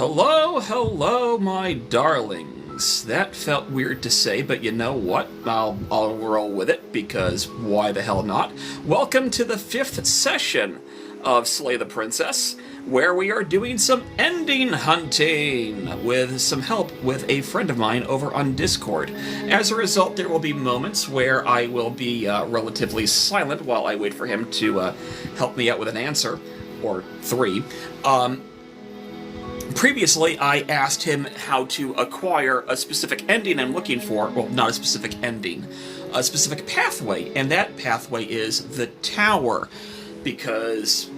Hello, hello, my darlings. That felt weird to say, but you know what? I'll roll with it, because why the hell not? Welcome to the 5th session of Slay the Princess, where we are doing some ending hunting with some help with a friend of mine over on Discord. As a result, there will be moments where I will be relatively silent while I wait for him to help me out with an answer, or 3. Previously, I asked him how to acquire a specific ending I'm looking for. Well, not a specific ending. A specific pathway. And that pathway is the tower. Because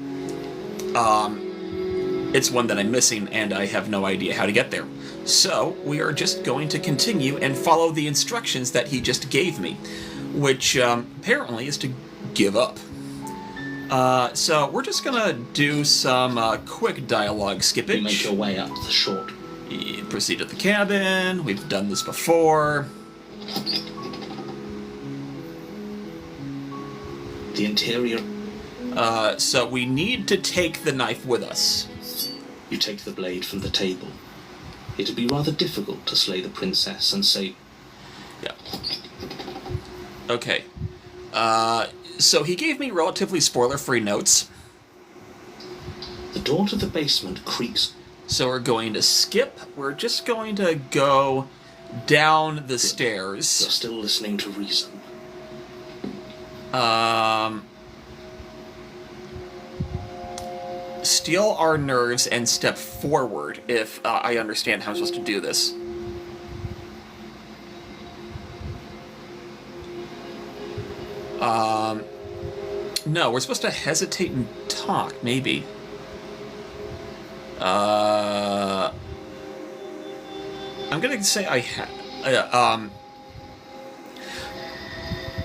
it's one that I'm missing and I have no idea how to get there. So, we are just going to continue and follow the instructions that he just gave me. Which, apparently, is to give up. So we're just gonna do some quick dialogue skippage. You make your way up the short. Proceed to the cabin. We've done this before. The interior. So we need to take the knife with us. You take the blade from the table. It'd be rather difficult to slay the princess and say... Yeah. Okay. So he gave me relatively spoiler-free notes. The door to the basement creaks. So we're going to skip. We're just going to go down the stairs. You're still listening to reason. Steal our nerves and step forward, if I understand how I'm supposed to do this. No, we're supposed to hesitate and talk, maybe. I'm gonna say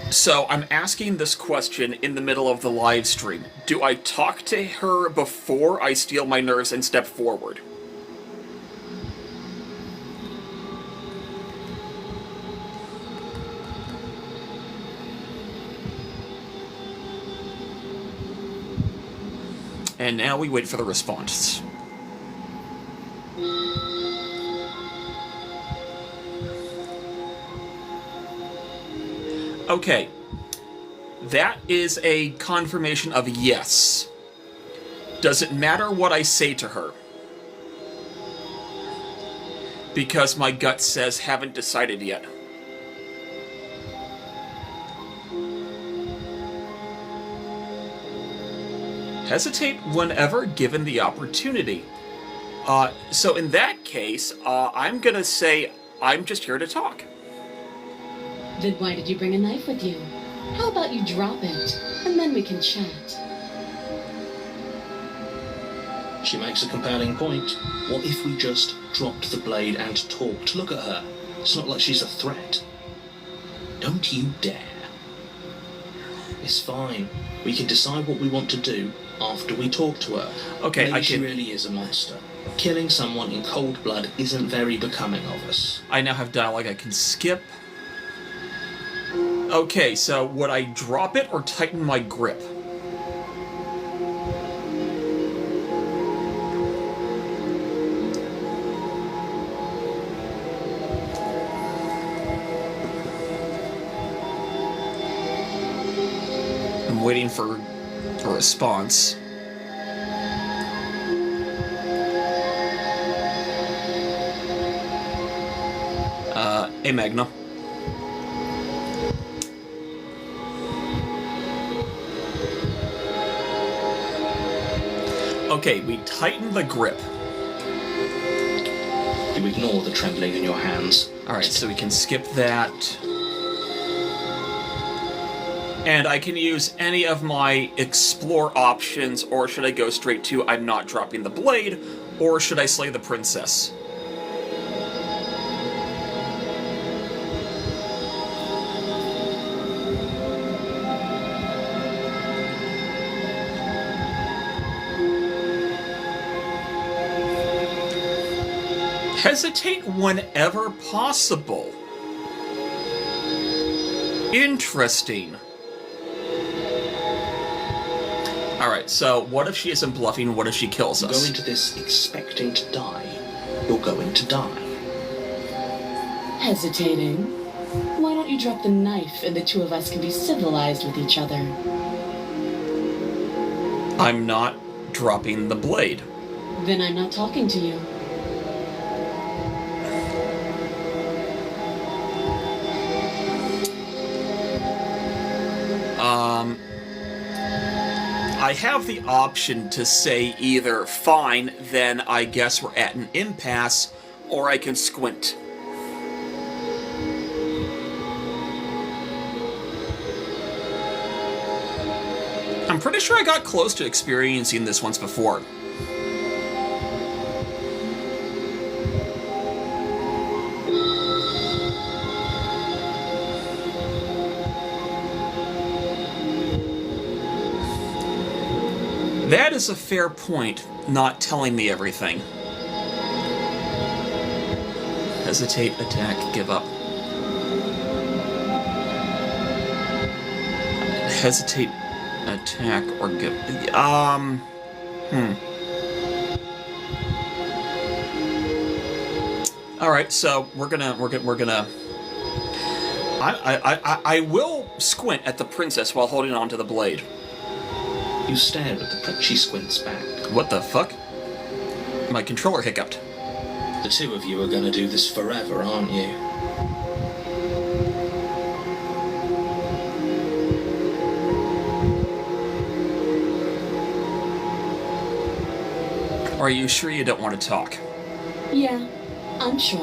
So, I'm asking this question in the middle of the live stream. Do I talk to her before I steal my nerves and step forward? And now we wait for the response. Okay. That is a confirmation of yes. Does it matter what I say to her? Because my gut says haven't decided yet. Hesitate whenever given the opportunity. So in that case, I'm gonna say I'm just here to talk. Then why did you bring a knife with you? How about you drop it, and then we can chat. She makes a compelling point. What if we just dropped the blade and talked? Look at her. It's not like she's a threat. Don't you dare. It's fine. We can decide what we want to do after we talk to her. Okay, Maybe she really is a monster. Killing someone in cold blood isn't very becoming of us. I now have dialogue I can skip. Okay, so would I drop it or tighten my grip? I'm waiting for a response. Hey, Magna. Okay, we tighten the grip. You ignore the trembling in your hands. Alright, so we can skip that. And I can use any of my explore options, or should I go straight to I'm not dropping the blade, or should I slay the princess? Hesitate whenever possible. Interesting. Alright, so what if she isn't bluffing? What if she kills us? Go into this expecting to die. you're going to die. Hesitating? Why don't you drop the knife and the two of us can be civilized with each other? I'm not dropping the blade. Then I'm not talking to you. I have the option to say either fine, then I guess we're at an impasse, or I can squint. I'm pretty sure I got close to experiencing this once before. That is a fair point, not telling me everything. Hesitate, attack, give up. Hesitate, attack, or give... Alright, so we're gonna... I will squint at the princess while holding on to the blade. You stare at the prince. She squints back. What the fuck? My controller hiccuped. The two of you are going to do this forever, aren't you? Are you sure you don't want to talk? Yeah, I'm sure.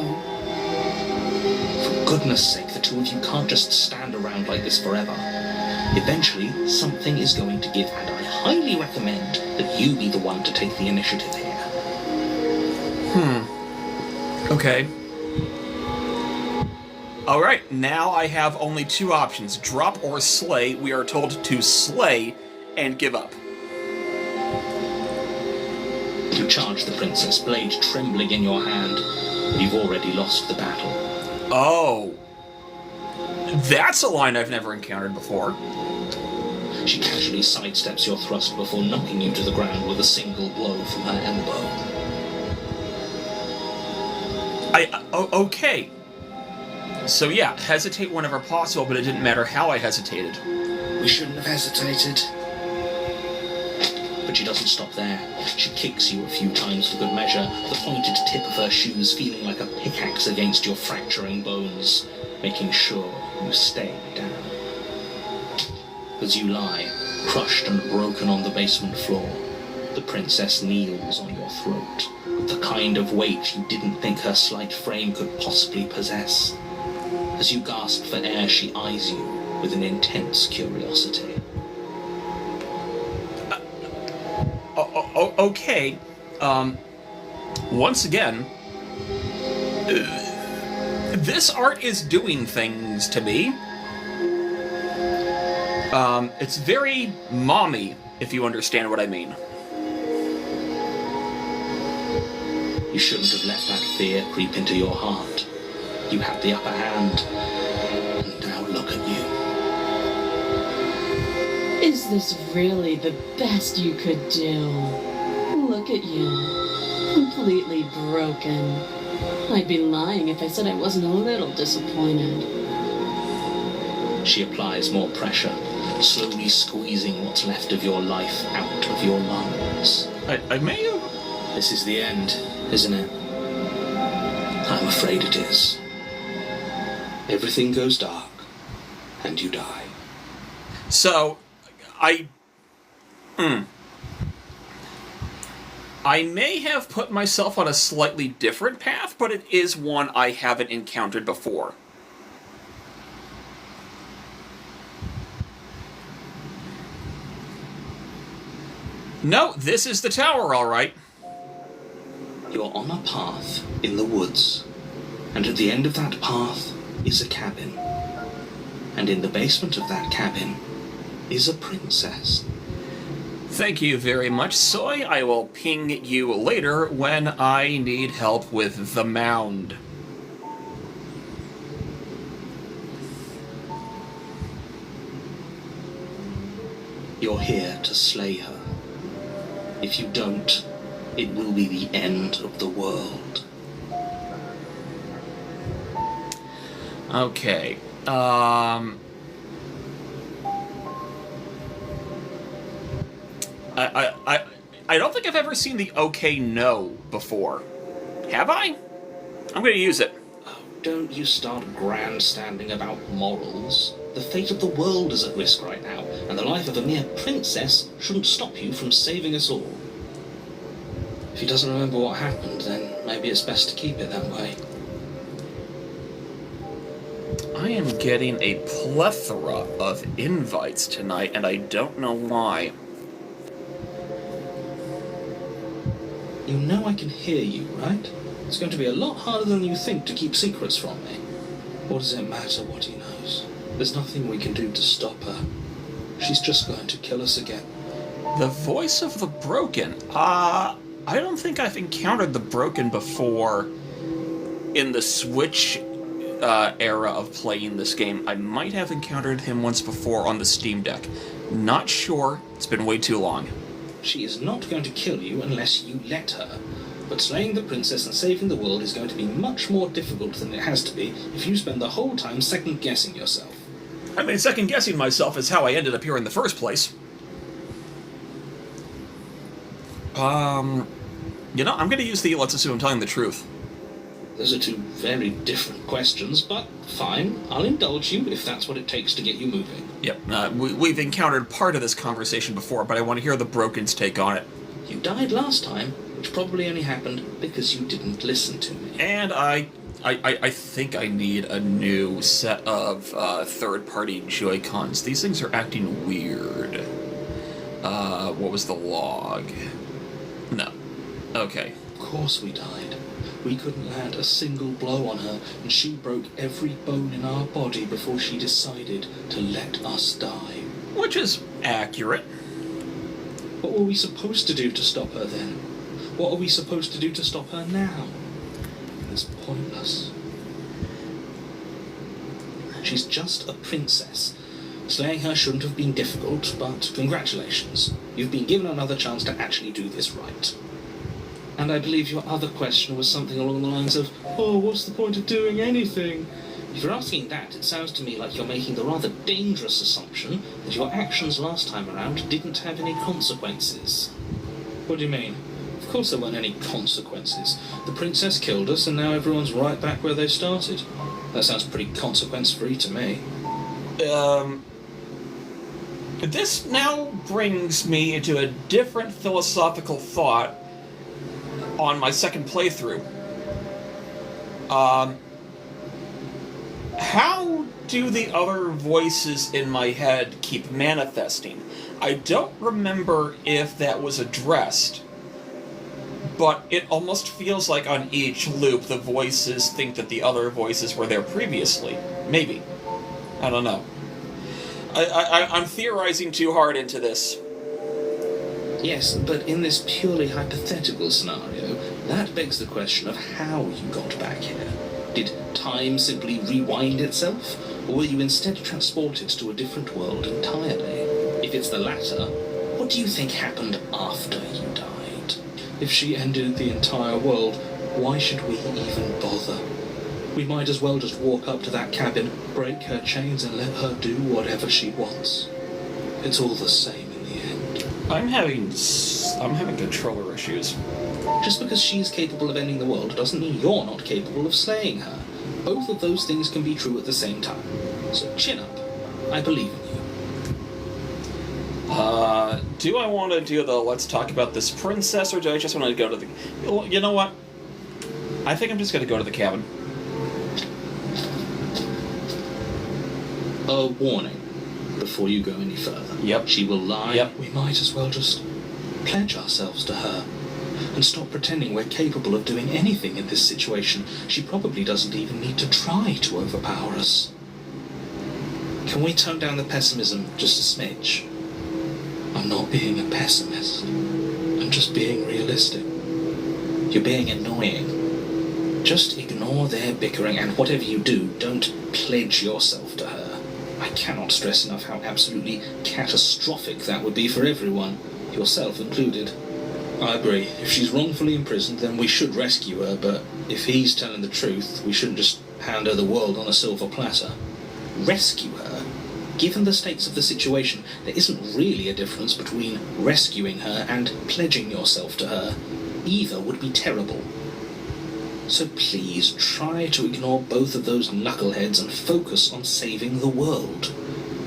For goodness sake, the two of you can't just stand around like this forever. Eventually, something is going to give, and I highly recommend that you be the one to take the initiative here. Okay. Alright, now I have only two options. Drop or slay. We are told to slay and give up. You charge the princess, blade trembling in your hand, but you've already lost the battle. Oh. That's a line I've never encountered before. She casually sidesteps your thrust before knocking you to the ground with a single blow from her elbow. Okay. So yeah, hesitate whenever possible, but it didn't matter how I hesitated. We shouldn't have hesitated. But she doesn't stop there. She kicks you a few times for good measure, the pointed tip of her shoes feeling like a pickaxe against your fracturing bones, making sure you stay down. As you lie, crushed and broken on the basement floor, the princess kneels on your throat, with the kind of weight you didn't think her slight frame could possibly possess. As you gasp for air, she eyes you with an intense curiosity. Okay. Once again, this art is doing things to me. It's very mommy, if you understand what I mean. You shouldn't have let that fear creep into your heart. You had the upper hand, and now look at you. Is this really the best you could do? Look at you. Completely broken. I'd be lying if I said I wasn't a little disappointed. She applies more pressure, slowly squeezing what's left of your life out of your lungs. I may have... This is the end, isn't it? I'm afraid it is. Everything goes dark, and you die. So, I may have put myself on a slightly different path, but it is one I haven't encountered before. No, this is the tower, all right. You're on a path in the woods, and at the end of that path is a cabin. And in the basement of that cabin is a princess. Thank you very much, Soy. I will ping you later when I need help with the mound. You're here to slay her. If you don't, it will be the end of the world. Okay. I don't think I've ever seen the okay no before. Have I? I'm going to use it. Oh, don't you start grandstanding about morals. The fate of the world is at risk right now, and the life of a mere princess shouldn't stop you from saving us all. If he doesn't remember what happened, then maybe it's best to keep it that way. I am getting a plethora of invites tonight, and I don't know why. You know I can hear you, right? It's going to be a lot harder than you think to keep secrets from me. What does it matter what he knows? There's nothing we can do to stop her. She's just going to kill us again. The voice of the Broken. I don't think I've encountered the Broken before in the Switch era of playing this game. I might have encountered him once before on the Steam Deck. Not sure. It's been way too long. She is not going to kill you unless you let her. But slaying the princess and saving the world is going to be much more difficult than it has to be if you spend the whole time second-guessing yourself. I mean, second-guessing myself is how I ended up here in the first place. You know, I'm going to use the let's assume I'm telling the truth. Those are two very different questions, but fine. I'll indulge you if that's what it takes to get you moving. Yep, we've encountered part of this conversation before, but I want to hear the Broken's take on it. You died last time, which probably only happened because you didn't listen to me. And I think I need a new set of third-party Joy-Cons. These things are acting weird. What was the log? No. Okay. Of course we died. We couldn't land a single blow on her, and she broke every bone in our body before she decided to let us die. Which is accurate. What were we supposed to do to stop her then? What are we supposed to do to stop her now? It's pointless. She's just a princess. Slaying her shouldn't have been difficult, but congratulations. You've been given another chance to actually do this right. And I believe your other question was something along the lines of, oh, what's the point of doing anything? If you're asking that, it sounds to me like you're making the rather dangerous assumption that your actions last time around didn't have any consequences. What do you mean? Of course there weren't any consequences. The princess killed us, and now everyone's right back where they started. That sounds pretty consequence-free to me. This now brings me into a different philosophical thought on my second playthrough. How do the other voices in my head keep manifesting? I don't remember if that was addressed, but it almost feels like on each loop the voices think that the other voices were there previously. Maybe. I don't know. I'm theorizing too hard into this. Yes, but in this purely hypothetical scenario, that begs the question of how you got back here. Did time simply rewind itself, or were you instead transported to a different world entirely? If it's the latter, what do you think happened after you died? If she ended the entire world, why should we even bother? We might as well just walk up to that cabin, break her chains, and let her do whatever she wants. It's all the same in the end. I'm having controller issues. Just because she's capable of ending the world doesn't mean you're not capable of slaying her. Both of those things can be true at the same time. So chin up. I believe in you. Do I want to do the let's talk about this princess, or do I just want to go to the... You know what? I think I'm just going to go to the cabin. A warning before you go any further. Yep. She will lie. Yep. We might as well just pledge ourselves to her and stop pretending we're capable of doing anything in this situation. She probably doesn't even need to try to overpower us. Can we tone down the pessimism just a smidge? I'm not being a pessimist. I'm just being realistic. You're being annoying. Just ignore their bickering, and whatever you do, don't pledge yourself to her. I cannot stress enough how absolutely catastrophic that would be for everyone, yourself included. I agree. If she's wrongfully imprisoned, then we should rescue her, but if he's telling the truth, we shouldn't just hand her the world on a silver platter. Rescue her? Given the stakes of the situation, there isn't really a difference between rescuing her and pledging yourself to her. Either would be terrible. So please try to ignore both of those knuckleheads and focus on saving the world.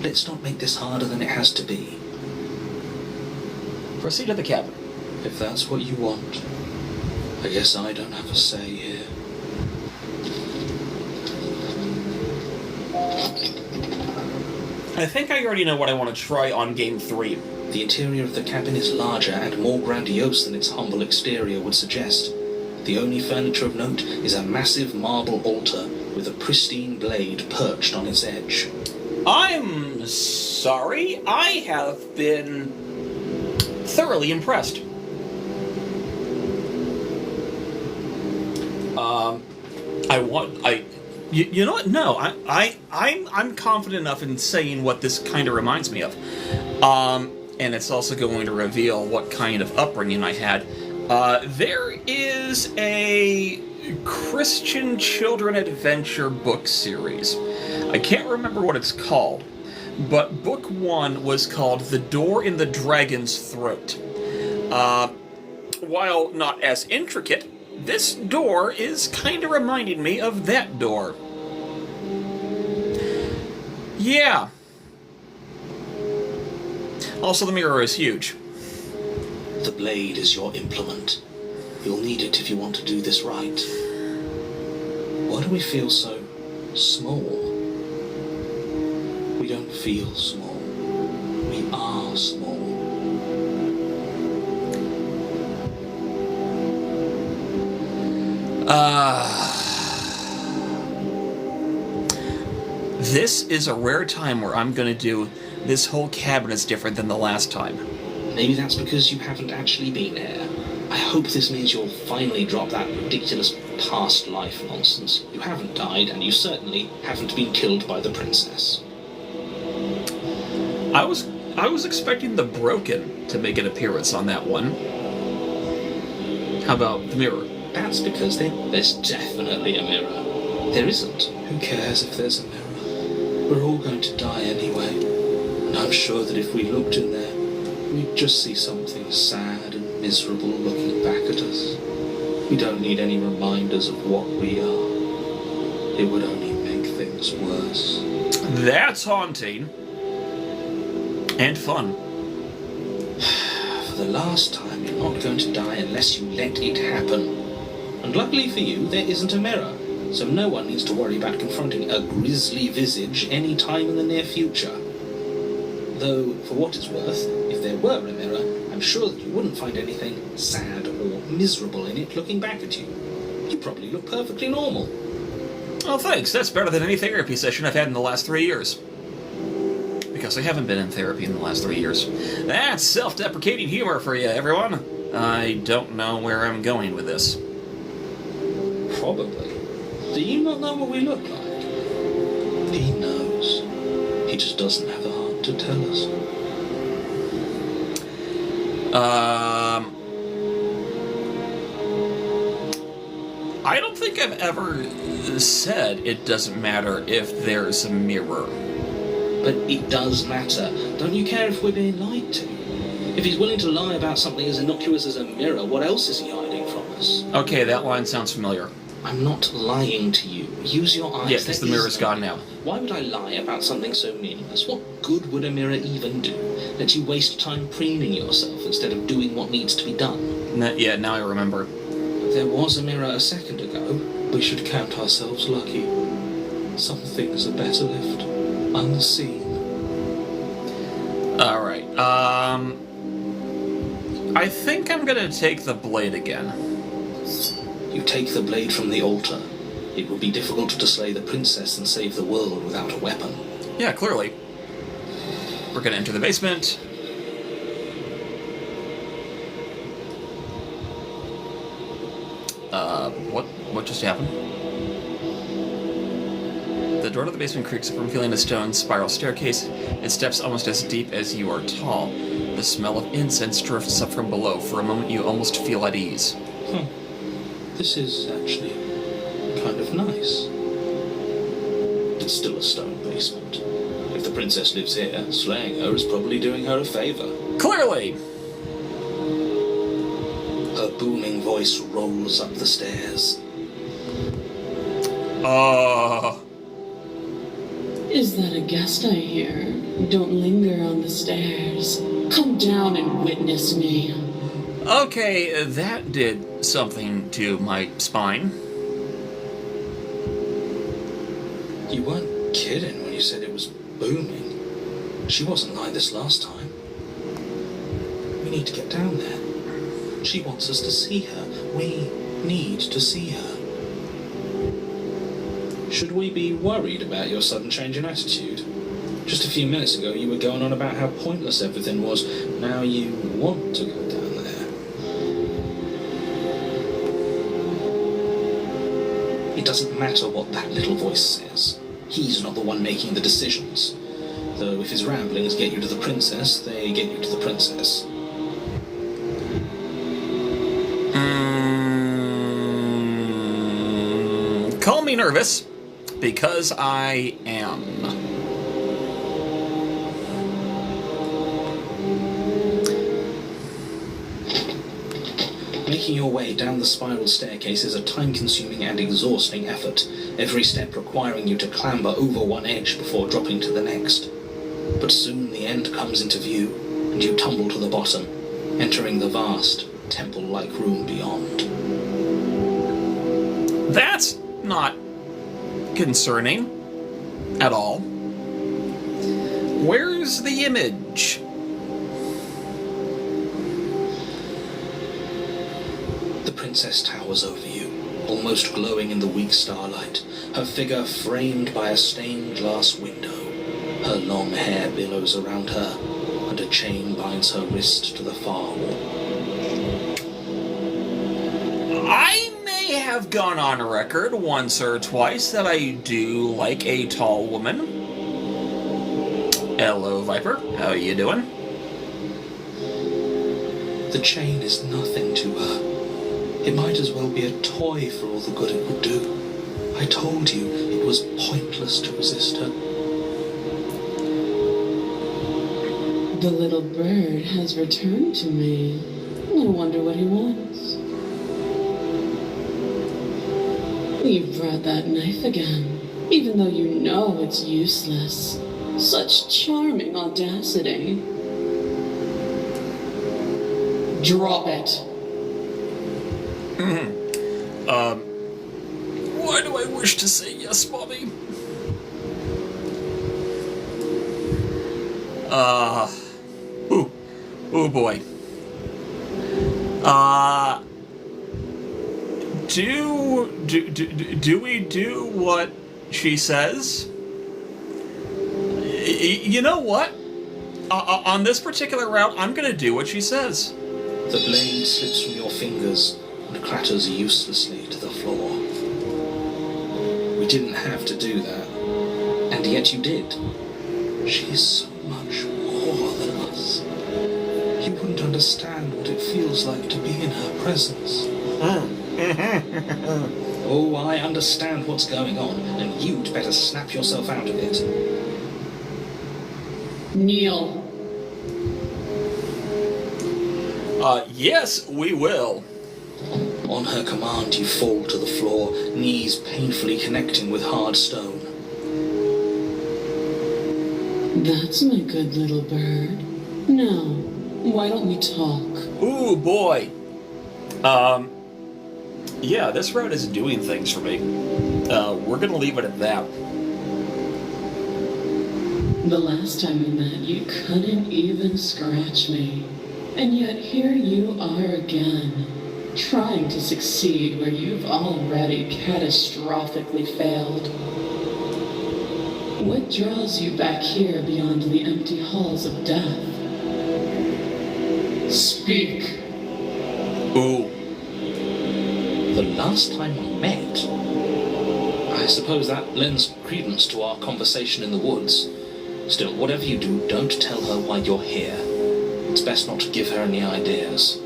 Let's not make this harder than it has to be. Proceed to the cabin. If that's what you want, I guess I don't have a say here. I think I already know what I want to try on Game 3. The interior of the cabin is larger and more grandiose than its humble exterior would suggest. The only furniture of note is a massive marble altar with a pristine blade perched on its edge. I'm sorry, I have been thoroughly impressed. You know what? No, I'm confident enough in saying what this kind of reminds me of. And it's also going to reveal what kind of upbringing I had. There is a Christian children adventure book series. I can't remember what it's called, but book 1 was called The Door in the Dragon's Throat. While not as intricate, this door is kind of reminding me of that door. Yeah. Also, the mirror is huge. The blade is your implement. You'll need it if you want to do this right. Why do we feel so small? We don't feel small. We are small. This is a rare time where I'm going to do this whole cabin is different than the last time. Maybe that's because you haven't actually been here. I hope this means you'll finally drop that ridiculous past life nonsense. You haven't died, and you certainly haven't been killed by the princess. I was expecting the Broken to make an appearance on that one. How about the mirror? That's because there's definitely a mirror. There isn't. Who cares if there's a mirror? We're all going to die anyway. And I'm sure that if we looked in there, we'd just see something sad and miserable looking back at us. We don't need any reminders of what we are. It would only make things worse. That's haunting. And fun. For the last time, you're not going to die unless you let it happen. And luckily for you, there isn't a mirror, so no one needs to worry about confronting a grisly visage any time in the near future. Though, for what it's worth, if there were a mirror, I'm sure that you wouldn't find anything sad or miserable in it looking back at you. You probably look perfectly normal. Oh, thanks. That's better than any therapy session I've had in the last 3 years. Because I haven't been in therapy in the last 3 years. That's self-deprecating humor for you, everyone. I don't know where I'm going with this. Probably. Do you not know what we look like? He knows. He just doesn't have the heart to tell us. I don't think I've ever said it doesn't matter if there's a mirror. But it does matter. Don't you care if we're being lied to? If he's willing to lie about something as innocuous as a mirror, what else is he hiding from us? Okay, that line sounds familiar. I'm not lying to you. Use your eyes. Yeah, because the mirror's gone now. Why would I lie about something so meaningless? What good would a mirror even do? Let you waste time preening yourself instead of doing what needs to be done. Yeah, now I remember. There was a mirror a second ago. We should count ourselves lucky. Some things are better left unseen. Alright, I think I'm gonna take the blade again. You take the blade from the altar. It would be difficult to slay the princess and save the world without a weapon. Yeah, clearly. We're gonna enter the basement. What just happened? The door to the basement creaks up, revealing a stone spiral staircase. Its steps almost as deep as you are tall. The smell of incense drifts up from below. For a moment, you almost feel at ease. This is actually kind of nice. it's still a stone basement. If the princess lives here, slaying her is probably doing her a favor. Clearly. Her booming voice rolls up the stairs. Is that a guest I hear? Don't linger on the stairs. Come down and witness me. Okay, that did something to my spine. You weren't kidding when you said it was booming. She wasn't like this last time. We need to get down there. She wants us to see her. We need to see her. Should we be worried about your sudden change in attitude? Just a few minutes ago you were going on about how pointless everything was. Now you want to go down there. It doesn't matter what that little voice says. He's not the one making the decisions. Though if his ramblings get you to the princess, they get you to the princess. Call me nervous, because I am. Making your way down the spiral staircase is a time-consuming and exhausting effort, every step requiring you to clamber over one edge before dropping to the next. But soon the end comes into view, and you tumble to the bottom, entering the vast, temple-like room beyond. That's not concerning at all. Where's the image? The princess towers over you, almost glowing in the weak starlight, her figure framed by a stained glass window. Her long hair billows around her, and a chain binds her wrist to the far wall. I may have gone on record once or twice that I do like a tall woman. Hello, Viper. How you doing? The chain is nothing to her. It might as well be a toy for all the good it would do. I told you it was pointless to resist her. The little bird has returned to me. I wonder what he wants. You brought that knife again, even though you know it's useless. Such charming audacity. Drop it. Why do I wish to say yes, Mommy? Oh boy. Do we do what she says? You know what? On this particular route, I'm gonna do what she says. The blade slips from your fingers and clatters uselessly to the floor. We didn't have to do that, and yet you did. She's so much more than us. You wouldn't understand what it feels like to be in her presence. Oh, I understand what's going on, and you'd better snap yourself out of it. Kneel. Yes, we will. On her command, you fall to the floor, knees painfully connecting with hard stone. That's my good little bird. Now, why don't we talk? Ooh, boy. Yeah, this route is doing things for me. We're gonna leave it at that. The last time we met, you couldn't even scratch me. And yet here you are again, trying to succeed where you've already catastrophically failed. What draws you back here beyond the empty halls of death? Speak. Ooh. The last time we met? I suppose that lends credence to our conversation in the woods. Still, whatever you do, don't tell her why you're here. It's best not to give her any ideas.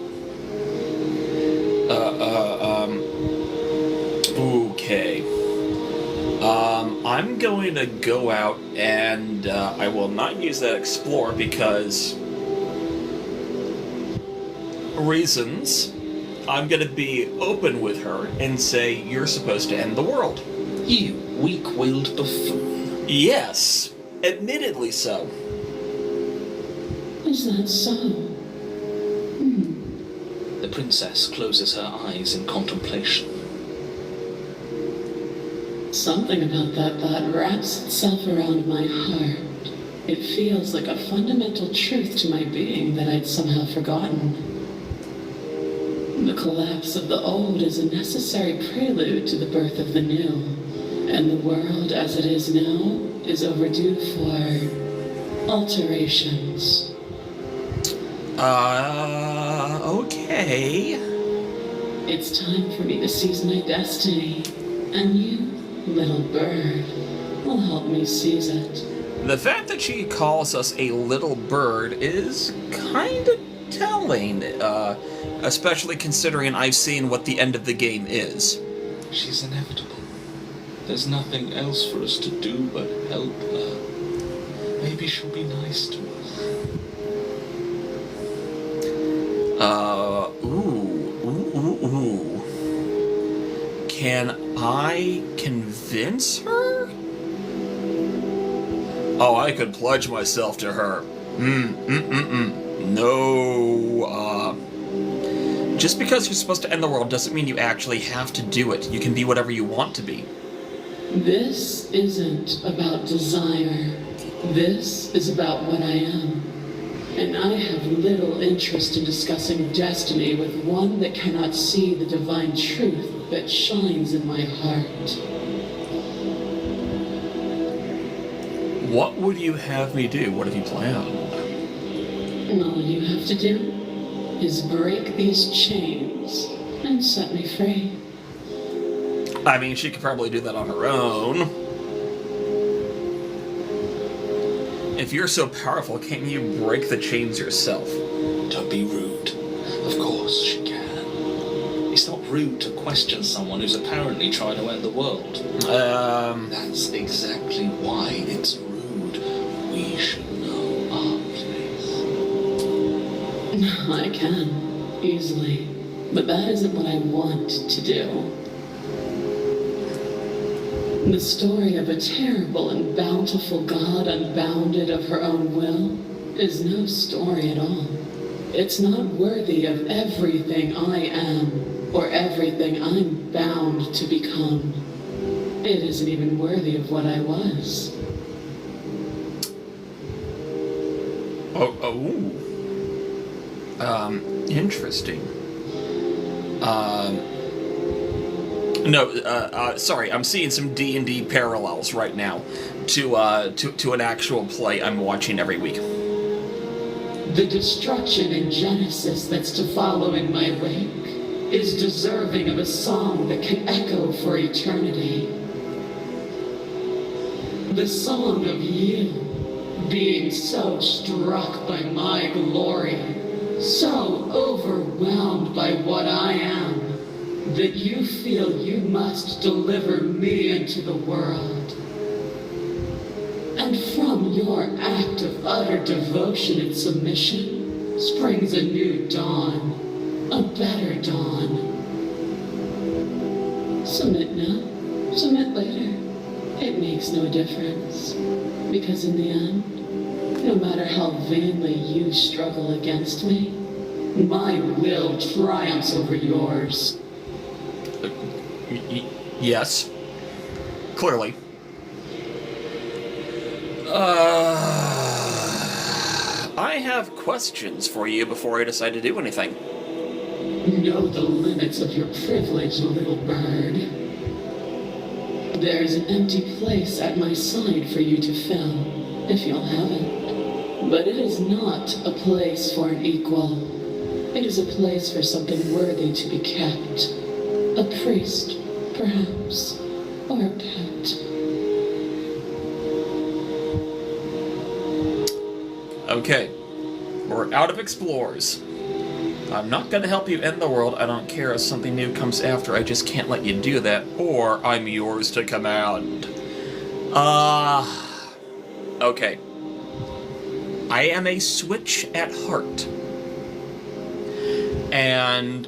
Okay. I'm going to go out and I will not use that explore because reasons. I'm going to be open with her and say you're supposed to end the world. You weak-willed buffoon. Yes, admittedly so. Is that so? The princess closes her eyes in contemplation. Something about that thought wraps itself around my heart. It feels like a fundamental truth to my being that I'd somehow forgotten. The collapse of the old is a necessary prelude to the birth of the new, and the world as it is now is overdue for alterations. Okay. It's time for me to seize my destiny, and you, little bird, will help me seize it. The fact that she calls us a little bird is kind of telling, especially considering I've seen what the end of the game is. She's inevitable. There's nothing else for us to do but help her. Maybe she'll be nice to us. Ooh. Can I convince her? Oh, I could pledge myself to her. No, just because you're supposed to end the world doesn't mean you actually have to do it. You can be whatever you want to be. This isn't about desire. This is about what I am. And I have little interest in discussing destiny with one that cannot see the divine truth that shines in my heart. What would you have me do? What have you planned? All you have to do is break these chains and set me free. I mean, she could probably do that on her own. If you're so powerful, can't you break the chains yourself? Don't be rude. Of course she can. It's not rude to question someone who's apparently trying to end the world. That's exactly why it's rude. We should know our place. I can, easily. But that isn't what I want to do. The story of a terrible and bountiful God unbounded of her own will is no story at all. It's not worthy of everything I am or everything I'm bound to become. It isn't even worthy of what I was. Interesting. Sorry, I'm seeing some D&D parallels right now to an actual play I'm watching every week. The destruction in Genesis that's to follow in my wake is deserving of a song that can echo for eternity. The song of you being so struck by my glory, so overwhelmed by what I am, that you feel you must deliver me into the world. And from your act of utter devotion and submission springs a new dawn, a better dawn. Submit now, submit later. It makes no difference, because in the end, no matter how vainly you struggle against me, my will triumphs over yours. Yes. Clearly. I have questions for you before I decide to do anything. Know the limits of your privilege, little bird. There's an empty place at my side for you to fill, if you'll have it. But it is not a place for an equal. It is a place for something worthy to be kept. A priest, perhaps, or a pet. Okay. We're out of explores. I'm not going to help you end the world. I don't care if something new comes after. I just can't let you do that, or I'm yours to command. Okay. I am a switch at heart. And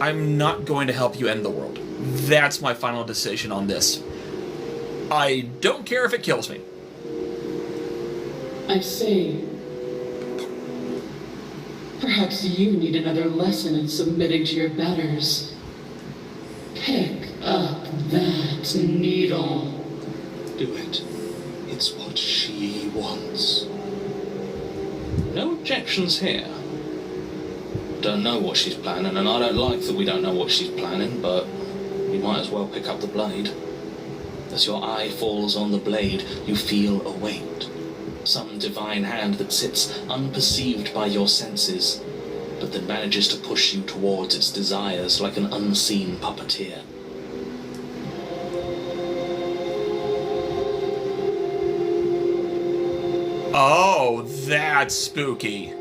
I'm not going to help you end the world. That's my final decision on this. I don't care if it kills me. I see. Perhaps you need another lesson in submitting to your betters. Pick up that needle. Do it. It's what she wants. No objections here. Don't know what she's planning, and I don't like that we don't know what she's planning, but you might as well pick up the blade. As your eye falls on the blade, you feel a weight. Some divine hand that sits unperceived by your senses, but that manages to push you towards its desires like an unseen puppeteer. Oh, that's spooky.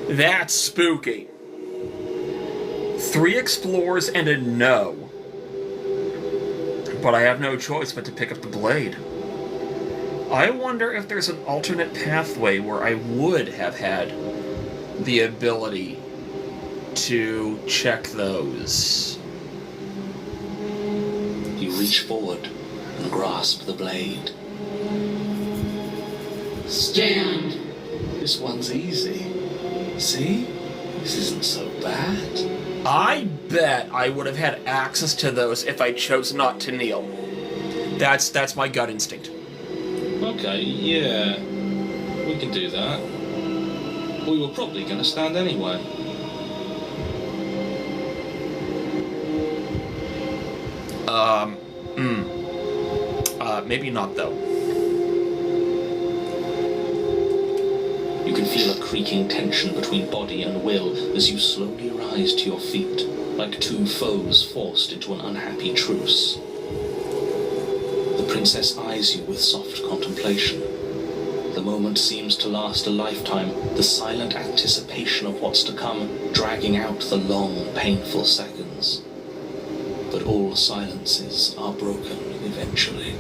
That's spooky. 3 explores and a no. But I have no choice but to pick up the blade. I wonder if there's an alternate pathway where I would have had the ability to check those. You reach forward and grasp the blade. Stand. This one's easy. See? This isn't so bad. I bet I would have had access to those if I chose not to kneel. That's my gut instinct. Okay, yeah. We can do that. We were probably going to stand anyway. Maybe not, though. You can feel a creaking tension between body and will as you slowly rise to your feet, like 2 foes forced into an unhappy truce. The princess eyes you with soft contemplation. The moment seems to last a lifetime, the silent anticipation of what's to come dragging out the long, painful seconds. But all silences are broken eventually.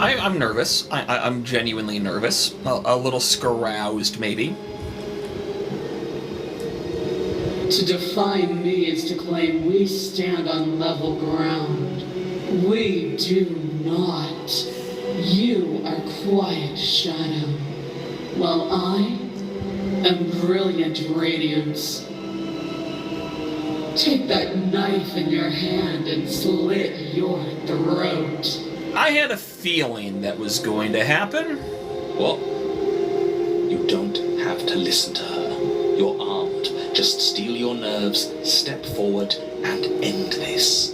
I'm nervous. I'm genuinely nervous. A little scaroused, maybe. To define me is to claim we stand on level ground. We do not. You are quiet shadow, while I am brilliant radiance. Take that knife in your hand and slit your throat. I had a feeling that was going to happen. What? You don't have to listen to her. You're armed. Just steel your nerves, step forward, and end this.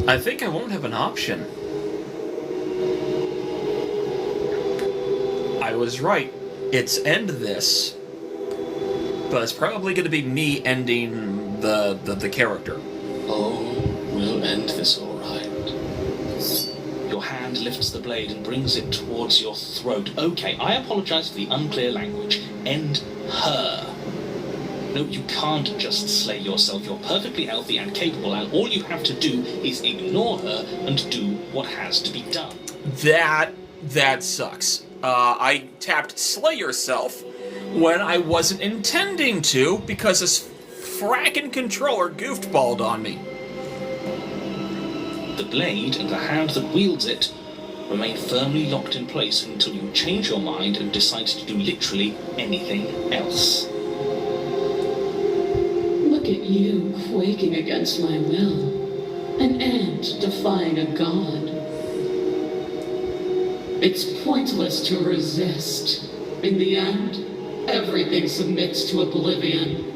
I think I won't have an option. I was right. It's end this. But it's probably going to be me ending the character. Oh, we'll end this all right. Your hand lifts the blade and brings it towards your throat. Okay, I apologize for the unclear language. End her. No, you can't just slay yourself. You're perfectly healthy and capable, and all you have to do is ignore her and do what has to be done. That sucks. I tapped slay yourself when I wasn't intending to because this frackin' controller goofballed on me. The blade and the hand that wields it remain firmly locked in place until you change your mind and decide to do literally anything else. Look at you quaking against my will. An ant defying a god. It's pointless to resist. In the end, everything submits to oblivion.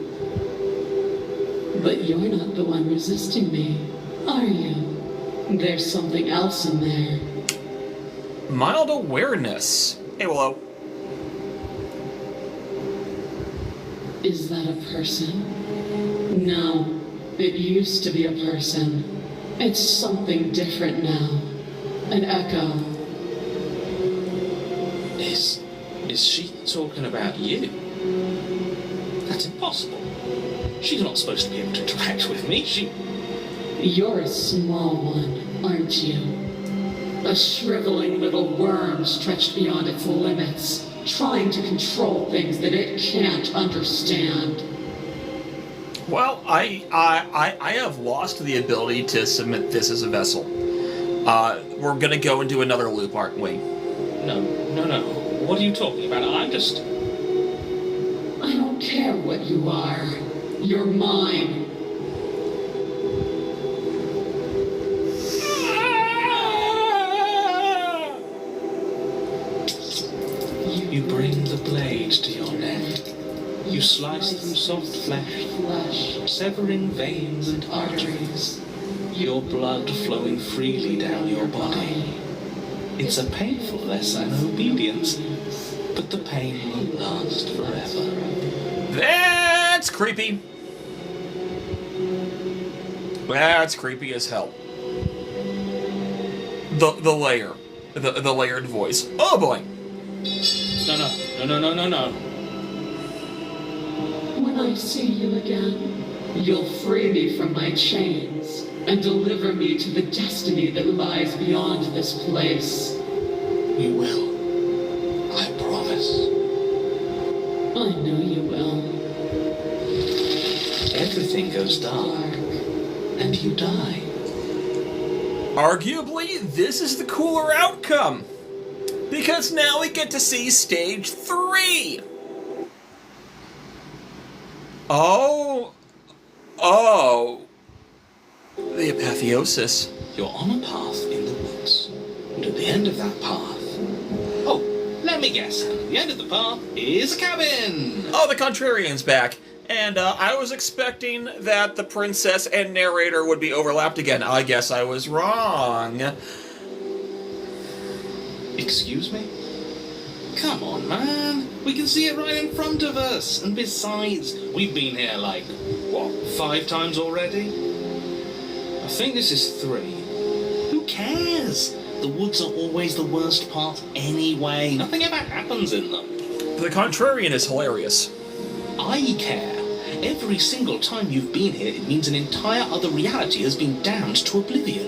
But you're not the one resisting me, are you? There's something else in there. Mild awareness. Hey, Willow. Is that a person? No, it used to be a person. It's something different now. An echo. Is she talking about you? That's impossible. She's not supposed to be able to interact with me. You're a small one, aren't you? A shriveling little worm stretched beyond its limits, trying to control things that it can't understand. Well, I have lost the ability to submit this as a vessel. We're gonna go and do another loop, aren't we? No. What are you talking about? I don't care what you are. You're mine. You bring the blade to your neck. You slice through soft flesh, severing veins and arteries. Your blood flowing freely down your body. It's a painful lesson in obedience, but the pain won't last forever. That's creepy. That's creepy as hell. The layer. The layered voice. Oh boy! No. When I see you again, you'll free me from my chains and deliver me to the destiny that lies beyond this place. You will. I promise. I know you will. Everything goes dark, and you die. Arguably, this is the cooler outcome. Because now we get to see stage 3. Oh. The apotheosis. You're on a path in the woods, and at the end of that path... Oh, let me guess. The end of the path is a cabin! Oh, the Contrarian's back. And I was expecting that the princess and narrator would be overlapped again. I guess I was wrong. Excuse me? Come on, man. We can see it right in front of us. And besides, we've been here like, 5 times already? I think this is 3. Who cares? The woods are always the worst part anyway. Nothing ever happens in them. The Contrarian is hilarious. I care. Every single time you've been here, it means an entire other reality has been damned to oblivion.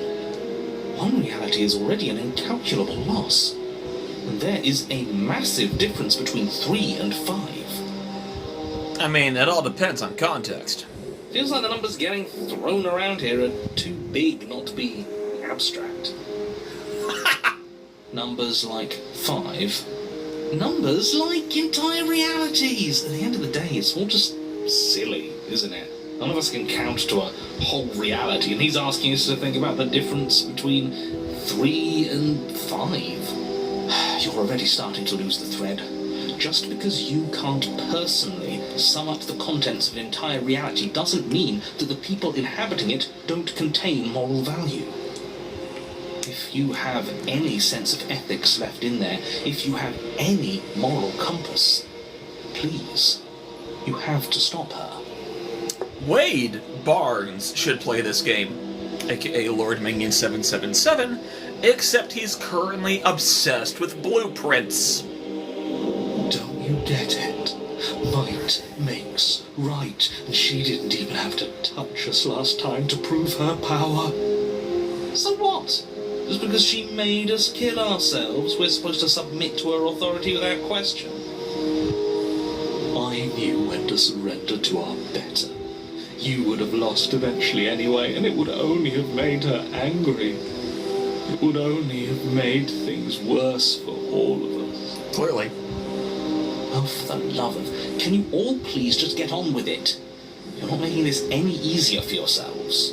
One reality is already an incalculable loss. And there is a massive difference between 3 and 5. I mean, it all depends on context. Feels like the numbers getting thrown around here are too big not to be abstract. Numbers like 5. Numbers like entire realities. At the end of the day, it's all just silly, isn't it? None of us can count to a whole reality, and he's asking us to think about the difference between 3 and 5. You're already starting to lose the thread. Just because you can't personally sum up the contents of an entire reality doesn't mean that the people inhabiting it don't contain moral value. If you have any sense of ethics left in there, if you have any moral compass, please, you have to stop her. Wade Barnes should play this game, aka Lord Minion 777, except he's currently obsessed with blueprints. Don't you get it? Might makes right, and she didn't even have to touch us last time to prove her power. So what? Just because she made us kill ourselves, we're supposed to submit to her authority without question? I knew when to surrender to our better. You would have lost eventually anyway, and it would only have made her angry. It would only have made things worse for all of us. Clearly. Oh, for the love of... Can you all please just get on with it? You're not making this any easier for yourselves.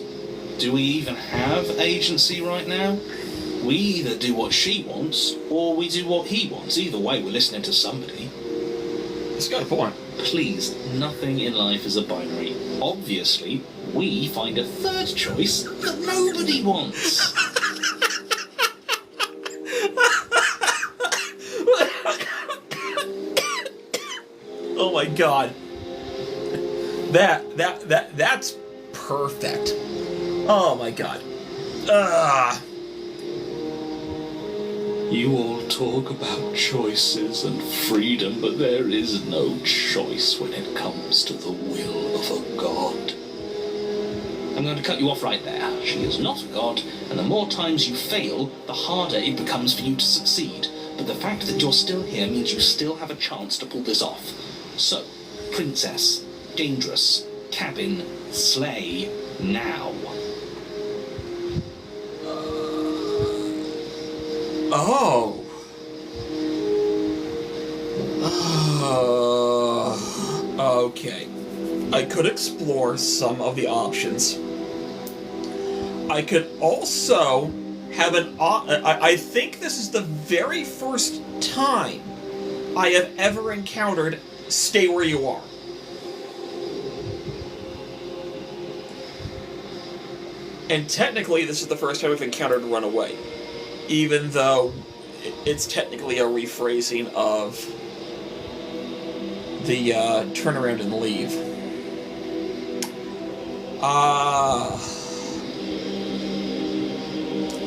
Do we even have agency right now? We either do what she wants, or we do what he wants. Either way, we're listening to somebody. He's got a point. Please, nothing in life is a binary. Obviously, we find a third choice that nobody wants. Oh my god. That's perfect. Oh my god. You all talk about choices and freedom, but there is no choice when it comes to the will of a god. I'm going to cut you off right there. She is not a god, and the more times you fail, the harder it becomes for you to succeed. But the fact that you're still here means you still have a chance to pull this off. So, princess, dangerous, cabin, slay, now. Oh. Okay. I could explore some of the options. I could also have I think this is the very first time I have ever encountered stay where you are. And technically, this is the first time I've encountered run away. Even though it's technically a rephrasing of the turn around and leave.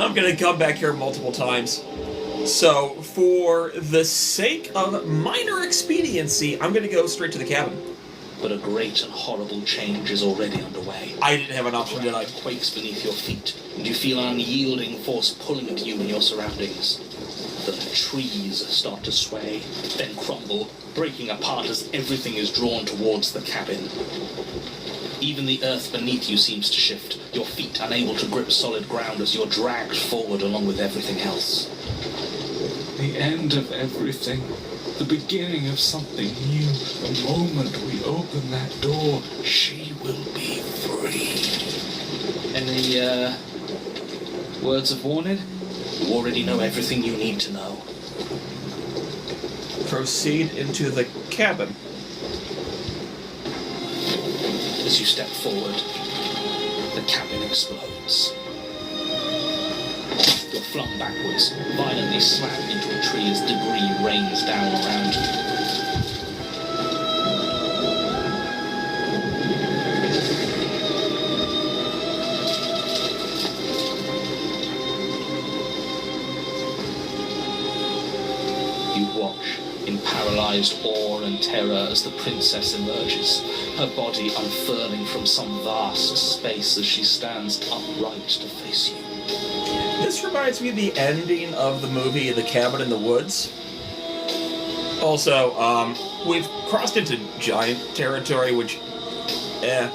I'm gonna come back here multiple times. So, for the sake of minor expediency, I'm gonna go straight to the cabin. But a great and horrible change is already underway. I didn't have an option, did I? It quakes beneath your feet, and you feel an unyielding force pulling at you in your surroundings. The trees start to sway, then crumble, breaking apart as everything is drawn towards the cabin. Even the earth beneath you seems to shift, your feet unable to grip solid ground as you're dragged forward along with everything else. The end of everything. The beginning of something new. The moment we open that door, she will be free. Any, words of warning? You already know everything you need to know. Proceed into the cabin. As you step forward, the cabin explodes. You're flung backwards, violently slammed into a tree as debris rains down around you. You watch in paralyzed awe and terror as the princess emerges, her body unfurling from some vast space as she stands upright to face you. This reminds me of the ending of the movie The Cabin in the Woods. Also, we've crossed into giant territory, which, The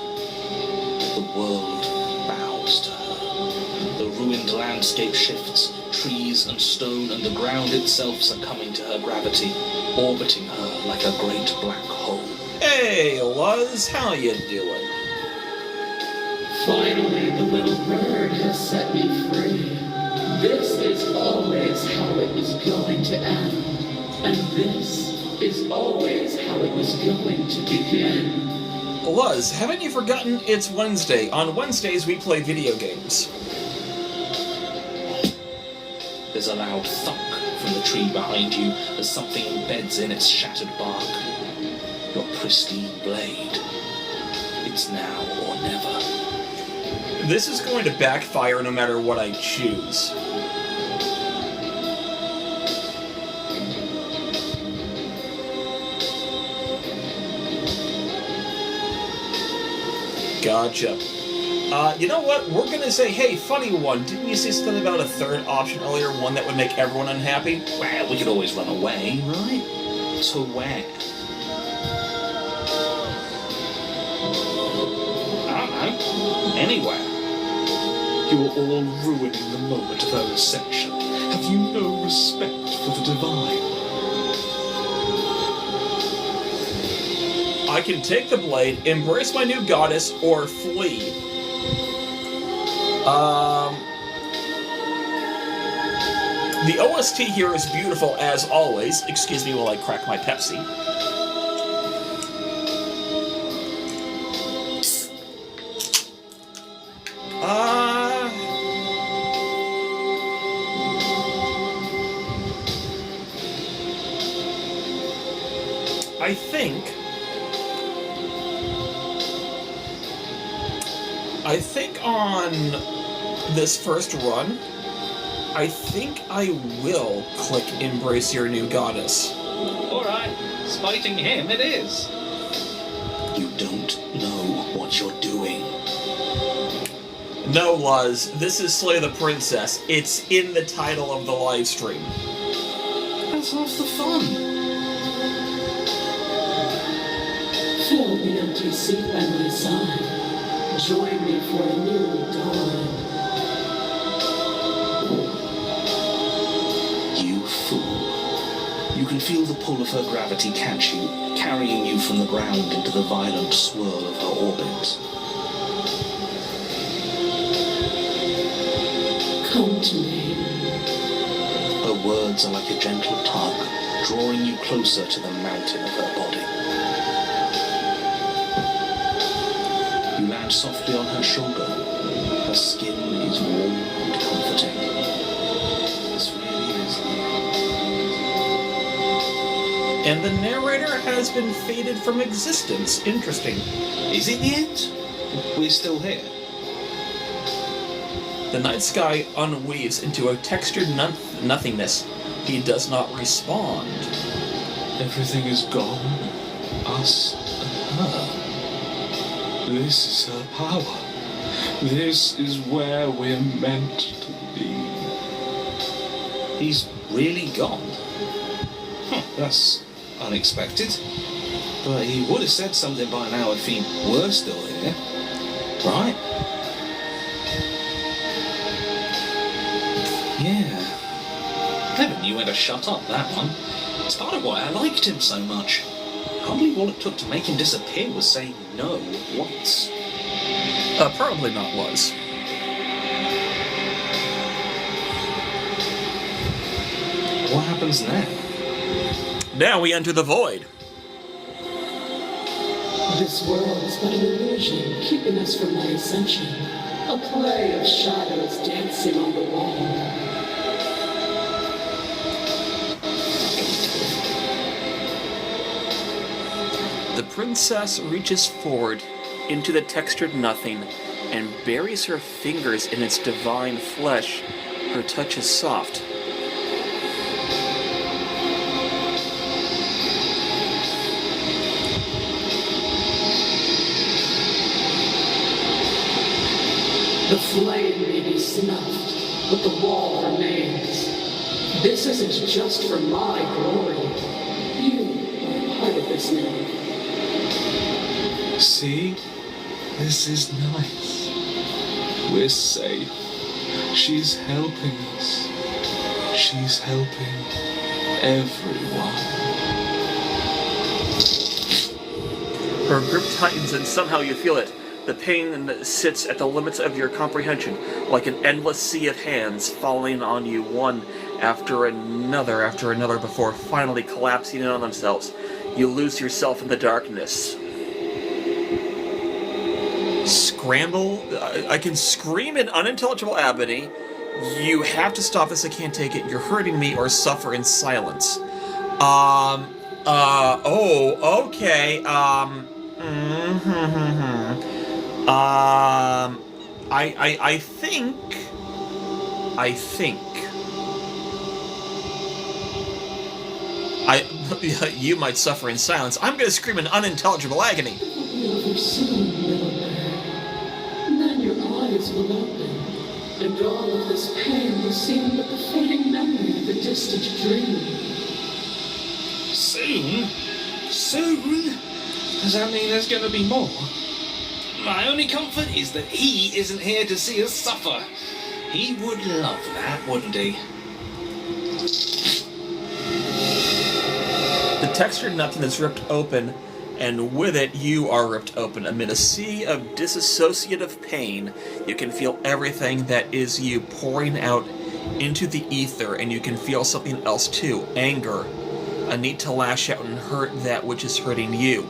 world bows to her. The ruined landscape shifts. Trees and stone and the ground itself succumbing to her gravity, orbiting her like a great black hole. Hey, Luz, how you doing? Finally, the little bird has set me free. This is always how it was going to end. And this is always how it was going to begin. Luz, haven't you forgotten it's Wednesday? On Wednesdays, we play video games. There's a loud thunk from the tree behind you as something embeds in its shattered bark. Your pristine blade. It's now or never. This is going to backfire no matter what I choose. Gotcha. You know what? We're gonna say, hey, funny one, didn't you say something about a third option earlier, one that would make everyone unhappy? Well, we could always run away, right? To where? I don't know. Anywhere. You're all ruining the moment of her ascension. Have you no respect for the divine? I can take the blade, embrace my new goddess, or flee. The OST here is beautiful as always. Excuse me while I crack my Pepsi. I think on this first run, I think I will click Embrace Your New Goddess. Alright, spiting him it is. You don't know what you're doing. No, Luz, this is Slay the Princess. It's in the title of the live stream. That's half the fun. Fill the empty seat by my side. Join me for a new dawn. You fool. You can feel the pull of her gravity catch you, carrying you from the ground into the violent swirl of her orbit. Come to me. Her words are like a gentle tug, drawing you closer to the mountain of her body. You land softly on her shoulder. Her skin is warm and comforting. This really is And the narrator has been faded from existence. Interesting. Is it the end? We're still here. The night sky unweaves into a textured nothingness. He does not respond. Everything is gone. Us and her. This is her power. This is where we're meant to be. He's really gone. That's unexpected. But he would have said something by now if he were still here. Right? Yeah. Never knew when to shut up, that one. It's part of why I liked him so much. Can't believe all it took to make him disappear was saying no once. Probably not Luz. What happens now? Now we enter the void. This world is but an illusion, keeping us from my ascension. A play of shadows dancing on the wall. The princess reaches forward into the textured nothing and buries her fingers in its divine flesh. Her touch is soft. The flame may be snuffed, but the wall remains. This isn't just for my glory. You are part of this now. See? This is nice. We're safe. She's helping us. She's helping everyone. Her grip tightens and somehow you feel it. The pain sits at the limits of your comprehension, like an endless sea of hands falling on you one after another before finally collapsing in on themselves. You lose yourself in the darkness. Scramble? I can scream in unintelligible agony. You have to stop this, I can't take it. You're hurting me or suffer in silence. Okay, you might suffer in silence. I'm gonna scream in unintelligible agony. Never soon, little bird. And then your eyes will open, and all of this pain will seem but the fading memory of a distant dream. Soon? Soon? Does that mean there's gonna be more? My only comfort is that he isn't here to see us suffer. He would love that, wouldn't he? The textured nothing is ripped open, and with it you are ripped open. Amid a sea of disassociative pain, you can feel everything that is you pouring out into the ether, and you can feel something else too. Anger. A need to lash out and hurt that which is hurting you.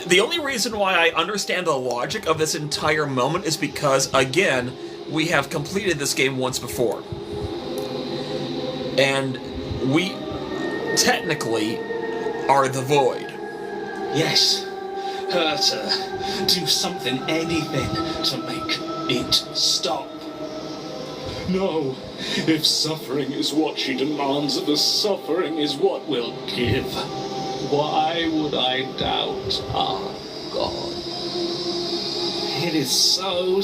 The only reason why I understand the logic of this entire moment is because, again, we have completed this game once before. And we technically are the void. Yes. Hurt her. Do something, anything, to make it stop. No, if suffering is what she demands of us, suffering is what we'll give. Why would I doubt our God? It is so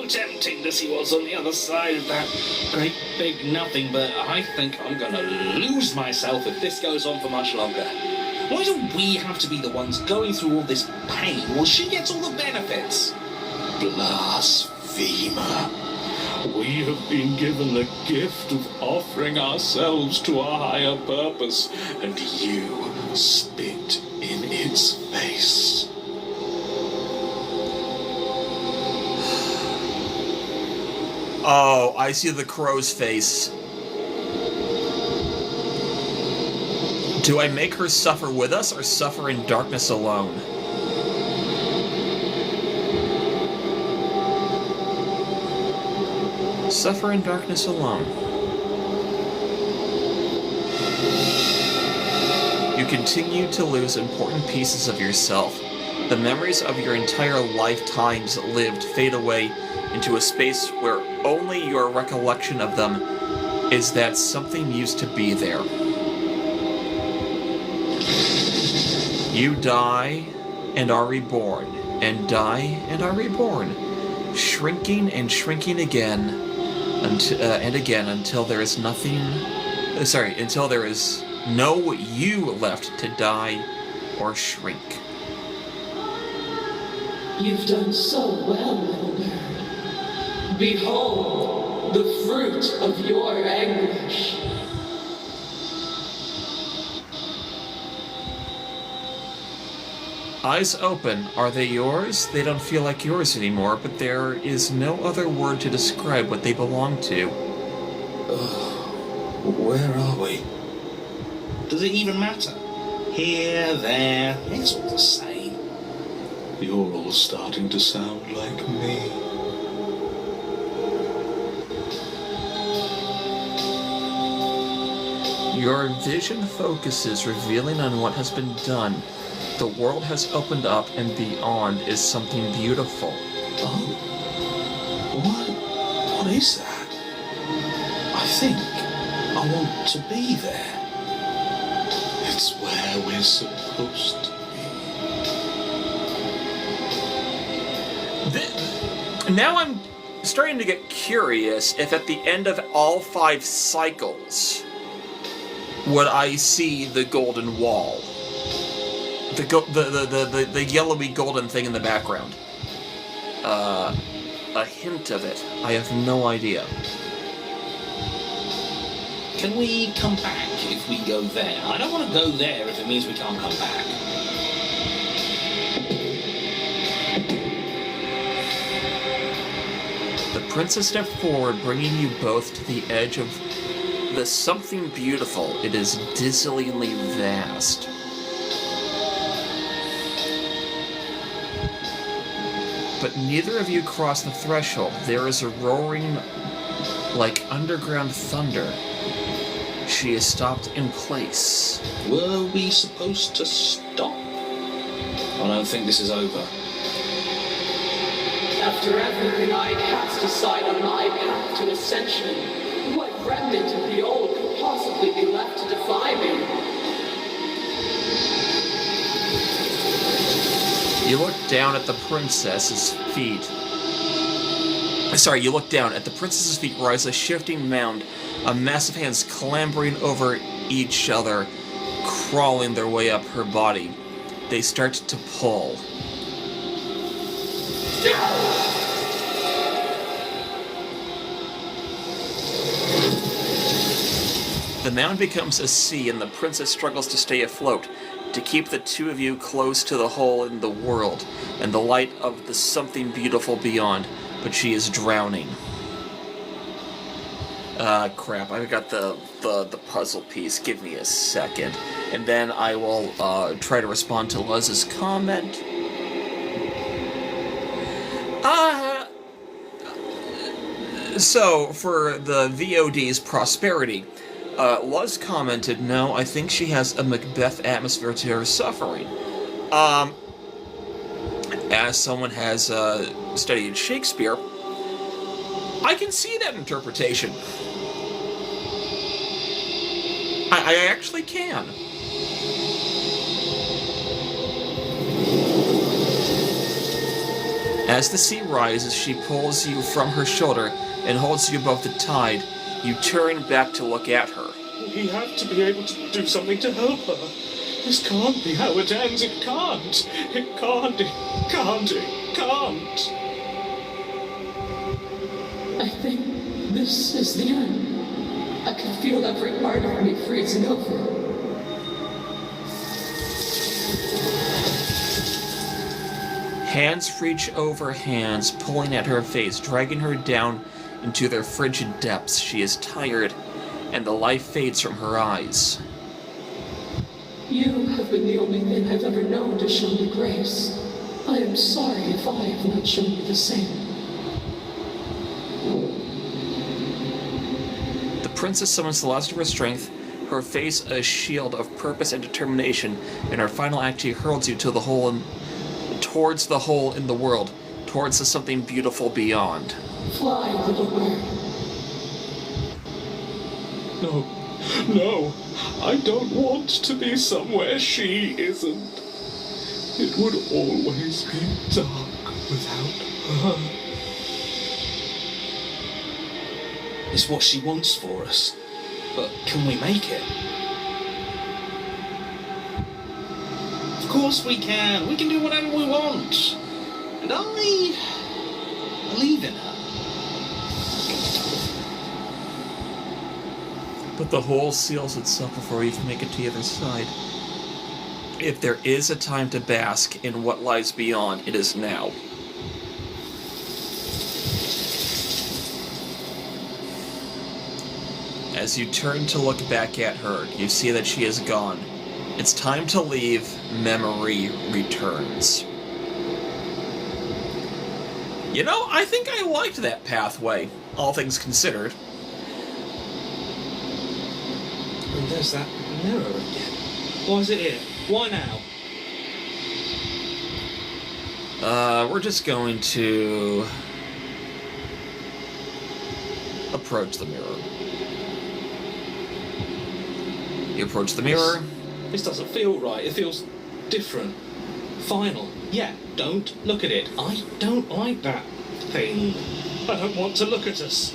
tempting to see what's on the other side of that great big nothing, but I think I'm gonna lose myself if this goes on for much longer. Why do we have to be the ones going through all this pain while she gets all the benefits? Blasphemer. We have been given the gift of offering ourselves to a higher purpose, and you spit in its face. Oh, I see the crow's face. Do I make her suffer with us or suffer in darkness alone? Suffer in darkness alone. You continue to lose important pieces of yourself. The memories of your entire lifetimes lived fade away into a space where only your recollection of them is that something used to be there. You die and are reborn, and die and are reborn, shrinking and shrinking again, and again until there is nothing. Until there is no you left to die or shrink. You've done so well, little bird. Behold, the fruit of your anguish. Eyes open. Are they yours? They don't feel like yours anymore, but there is no other word to describe what they belong to. Where are we? Does it even matter? Here, there, it's all the same. You're all starting to sound like me. Your vision focuses, revealing on what has been done. The world has opened up, and beyond is something beautiful. Oh, what is that? I think I want to be there. It's where we're supposed to be. Now I'm starting to get curious if at the end of all 5 cycles would I see the golden wall. The yellowy golden thing in the background. A hint of it. I have no idea. Can we come back if we go there? I don't want to go there if it means we can't come back. The princess stepped forward, bringing you both to the edge of the something beautiful. It is dazzlingly vast. But neither of you cross the threshold. There is a roaring like underground thunder. She is stopped in place. Were we supposed to stop? I don't think this is over. After everything I cast aside on my path to ascension, what remnant of the old could possibly be left to defy me? You look down at the princess's feet. You look down at the princess's feet rise a shifting mound, a mass of hands clambering over each other, crawling their way up her body. They start to pull. The mound becomes a sea, and the princess struggles to stay afloat, to keep the two of you close to the hole in the world and the light of the something beautiful beyond, but she is drowning. Crap, I got the puzzle piece. Give me a second. And then I will try to respond to Luz's comment. So, for the VOD's prosperity, Luz commented, no, I think she has a Macbeth atmosphere to her suffering. As someone has studied Shakespeare, I can see that interpretation. I actually can. As the sea rises, she pulls you from her shoulder and holds you above the tide. You turn back to look at her. We have to be able to do something to help her. This can't be how it ends. It can't. It can't. It can't. It can't. I think this is the end. I can feel every part of me freezing over. Hands reach over hands, pulling at her face, dragging her down into their frigid depths. She is tired, and the life fades from her eyes. You have been the only thing I've ever known to show me grace. I am sorry if I have not shown you the same. The princess summons the last of her strength, her face a shield of purpose and determination. In her final act, she hurls you to the hole towards the hole in the world, towards the something beautiful beyond. Fly, little bird. No. No. I don't want to be somewhere she isn't. It would always be dark without her. It's what she wants for us. But can we make it? Of course we can. We can do whatever we want. And I believe in her. But the hole seals itself before you can make it to the other side. If there is a time to bask in what lies beyond, it is now. As you turn to look back at her, you see that she is gone. It's time to leave. Memory returns. You know, I think I liked that pathway, all things considered. And there's that mirror again. Why is it here? Why now? We're just going to approach the mirror. You approach the mirror. This doesn't feel right. It feels different. Final. Yeah, don't look at it. I don't like that thing. I don't want to look at us.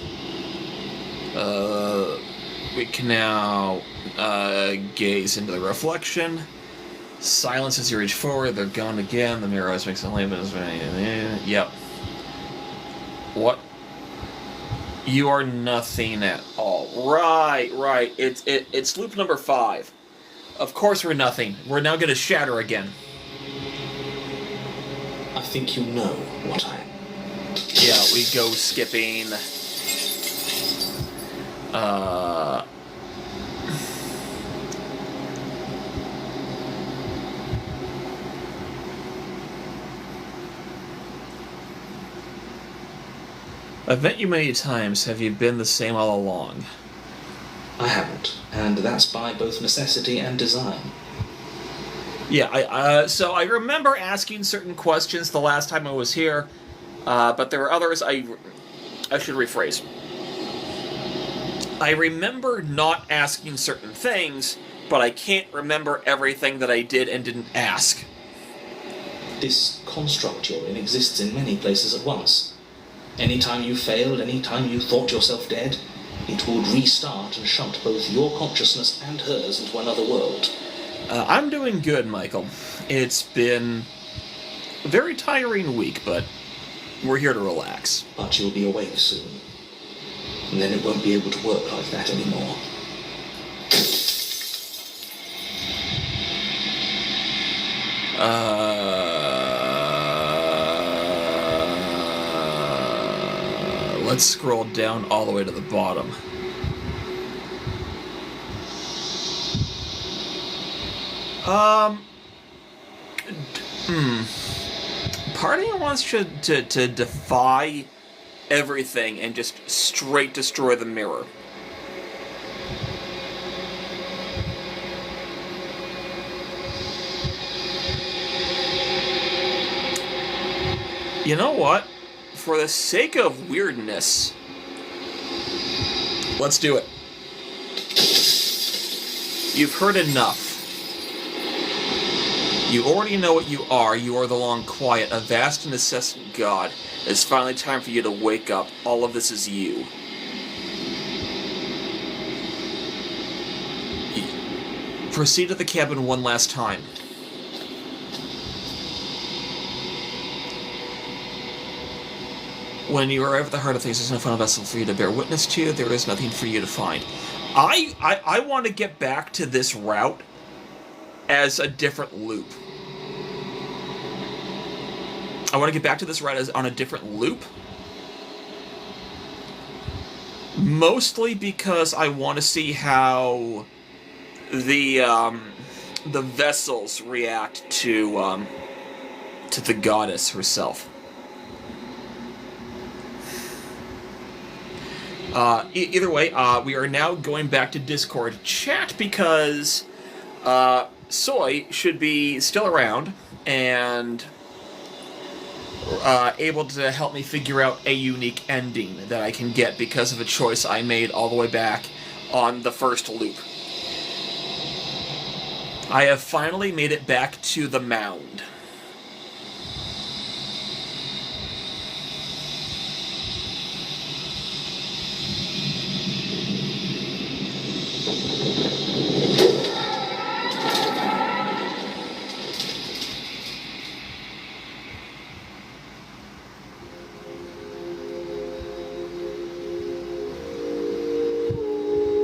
We can now gaze into the reflection. Silence as you reach forward. They're gone again. The mirror always makes a layman. Yep. What? You are nothing at all. Right. It's loop number 5. Of course we're nothing. We're now going to shatter again. I think you know what I am. Yeah, we go skipping. I've met you many times. Have you been the same all along? I haven't, and that's by both necessity and design. Yeah, so I remember asking certain questions the last time I was here, but there were others I should rephrase. I remember not asking certain things, but I can't remember everything that I did and didn't ask. This construct you're in exists in many places at once. Anytime you failed, anytime you thought yourself dead, it would restart and shunt both your consciousness and hers into another world. I'm doing good, Michael. It's been a very tiring week, but we're here to relax. But you'll be awake soon. And then it won't be able to work like that anymore. Let's scroll down all the way to the bottom. Part of me wants to defy everything and just straight destroy the mirror. You know what? For the sake of weirdness, Let's do it. You've heard enough. You already know what you are. You are the long quiet, a vast and incessant god. It's finally time for you to wake up. All of this is you. Proceed to the cabin one last time. When you arrive at the heart of things, there's no final vessel for you to bear witness to. There is nothing for you to find. I want to get back to this route as a different loop. I want to get back to this route as on a different loop. Mostly because I want to see how the vessels react to the goddess herself. Either way, we are now going back to Discord chat because Soy should be still around and able to help me figure out a unique ending that I can get because of a choice I made all the way back on the first loop. I have finally made it back to the mound.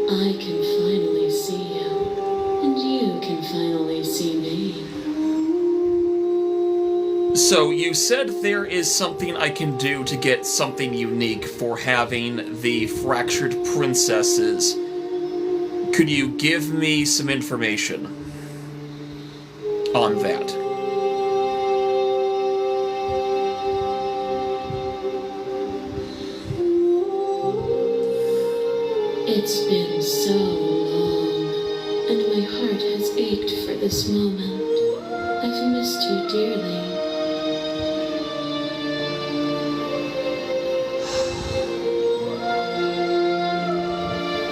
I can finally see you, and you can finally see me. So you said there is something I can do to get something unique for having the fractured princesses. Could you give me some information on that? It's been so long, and my heart has ached for this moment. I've missed you dearly.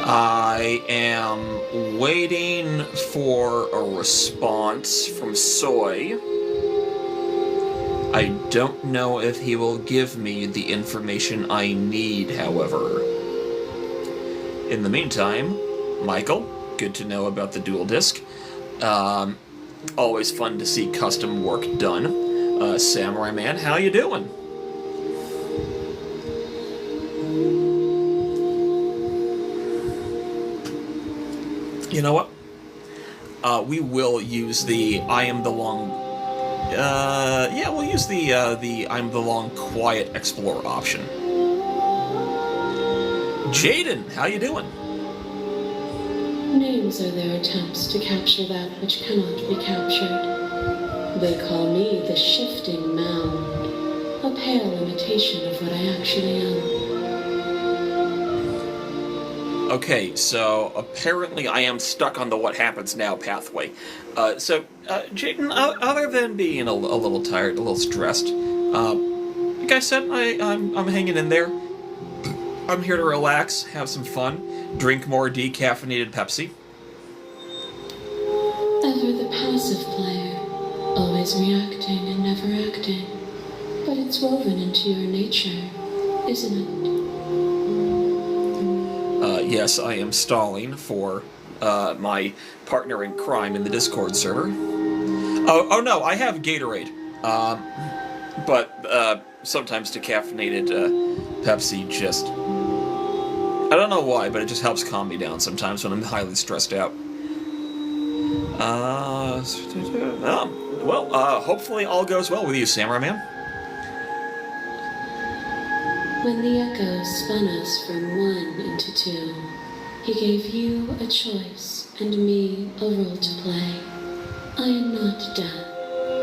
I am waiting for a response from Soy. I don't know if he will give me the information I need, however. In the meantime, Michael, good to know about the dual disc. Always fun to see custom work done. Samurai Man, how you doing? You know what? We will use the I am the long... yeah, we'll use the I'm the long quiet explorer option. Jaden, how you doing? Names are their attempts to capture that which cannot be captured. They call me the shifting mound, a pale imitation of what I actually am. Okay, so apparently I am stuck on the what happens now pathway. Jaden, other than being a little tired, a little stressed, like I said, I'm hanging in there. I'm here to relax, have some fun, drink more decaffeinated Pepsi. Ever the passive player, always reacting and never acting. But it's woven into your nature, isn't it? Yes, I am stalling for my partner in crime in the Discord server. Oh no, I have Gatorade. But sometimes decaffeinated Pepsi just... I don't know why, but it just helps calm me down sometimes when I'm highly stressed out. Hopefully all goes well with you, Samurai Man. When the echo spun us from one into two, he gave you a choice and me a role to play. I am not death,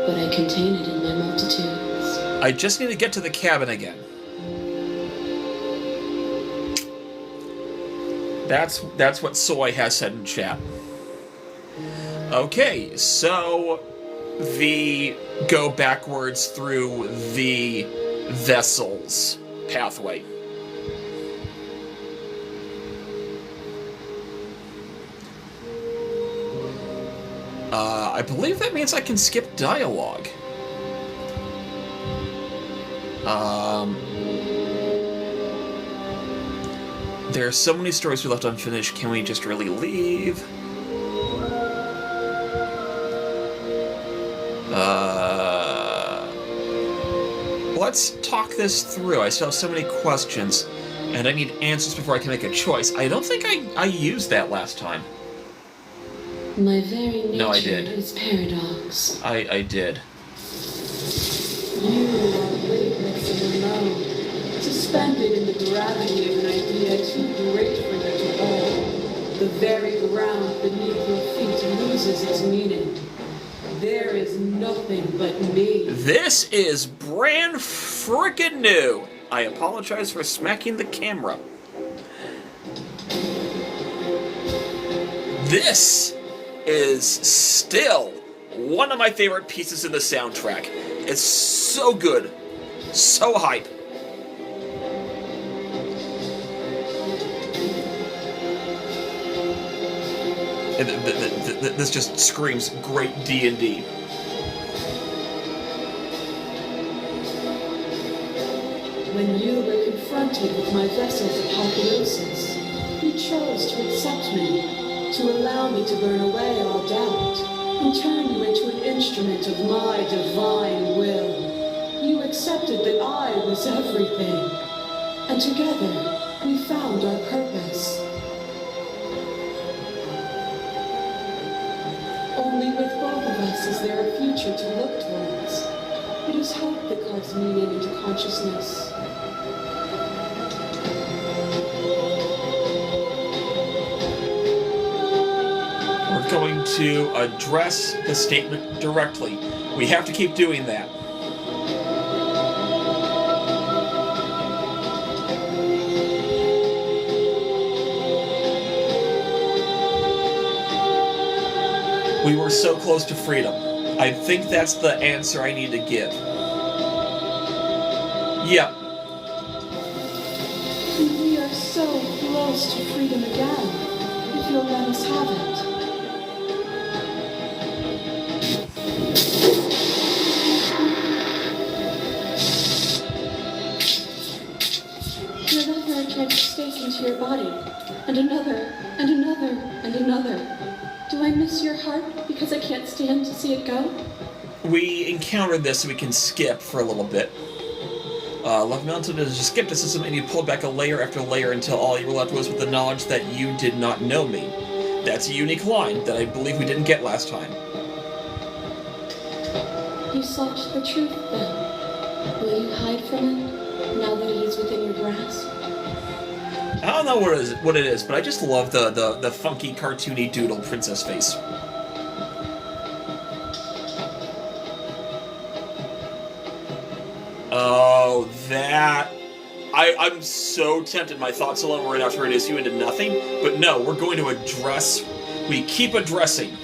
but I contain it in my multitudes. I just need to get to the cabin again. That's what Soy has said in chat. Okay, so the go backwards through the vessels pathway. I believe that means I can skip dialogue. There are so many stories we left unfinished. Can we just really leave? Let's talk this through. I still have so many questions, and I need answers before I can make a choice. I don't think I used that last time. My very nature No, I did. is paradox. I did. You are weightless and alone, suspended in the gravity of an idea too great for you to hold. The very ground beneath your feet loses its meaning. There is nothing but me. This is brand frickin' new. I apologize for smacking the camera. This is still one of my favorite pieces in the soundtrack. It's so good. So hype. This just screams great D&D. When you were confronted with my vessel's apotheosis, you chose to accept me, to allow me to burn away all doubt, and turn you into an instrument of my divine will. You accepted that I was everything, and together we found our purpose. Only with both of us is there a future to look towards. It is hope that carves meaning into consciousness. We're going to address the statement directly. We have to keep doing that. We were so close to freedom. I think that's the answer I need to give. Yep. We are so close to freedom again, if you'll let us have it. Another tried to stake into your body, and another, and another, and another. Do I miss your heart because I can't stand to see it go? We encountered this so we can skip for a little bit. Love Mountain is just skepticism, and you pulled back a layer after layer until all you were left was with the knowledge that you did not know me. That's a unique line that I believe we didn't get last time. You sought the truth, then. Will you hide from it, now that it is within your grasp? I don't know what it is, but I just love the funky, cartoony doodle princess face. Oh, that... I'm so tempted. My thoughts alone were enough to reduce you into nothing, but no, we're going to address... We keep addressing.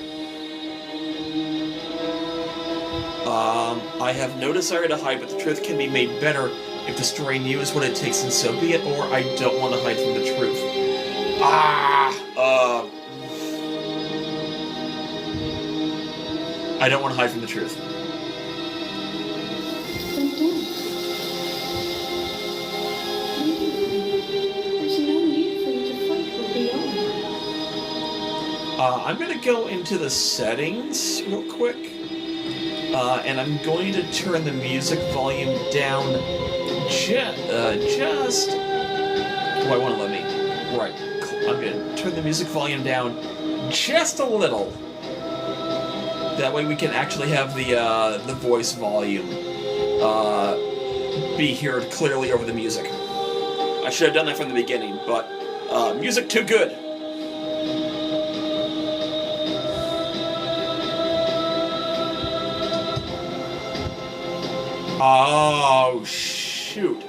I have no desire to hide, but the truth can be made better if destroying you is what it takes, and so be it, or I don't want to hide from the truth. I don't want to hide from the truth. Then don't. There's no need for you to fight or be on. I'm going to go into the settings real quick, and I'm going to turn the music volume down just... Why won't it let me? Right. I'm going to turn the music volume down just a little. That way we can actually have the voice volume be heard clearly over the music. I should have done that from the beginning, but music too good. Oh, shoot.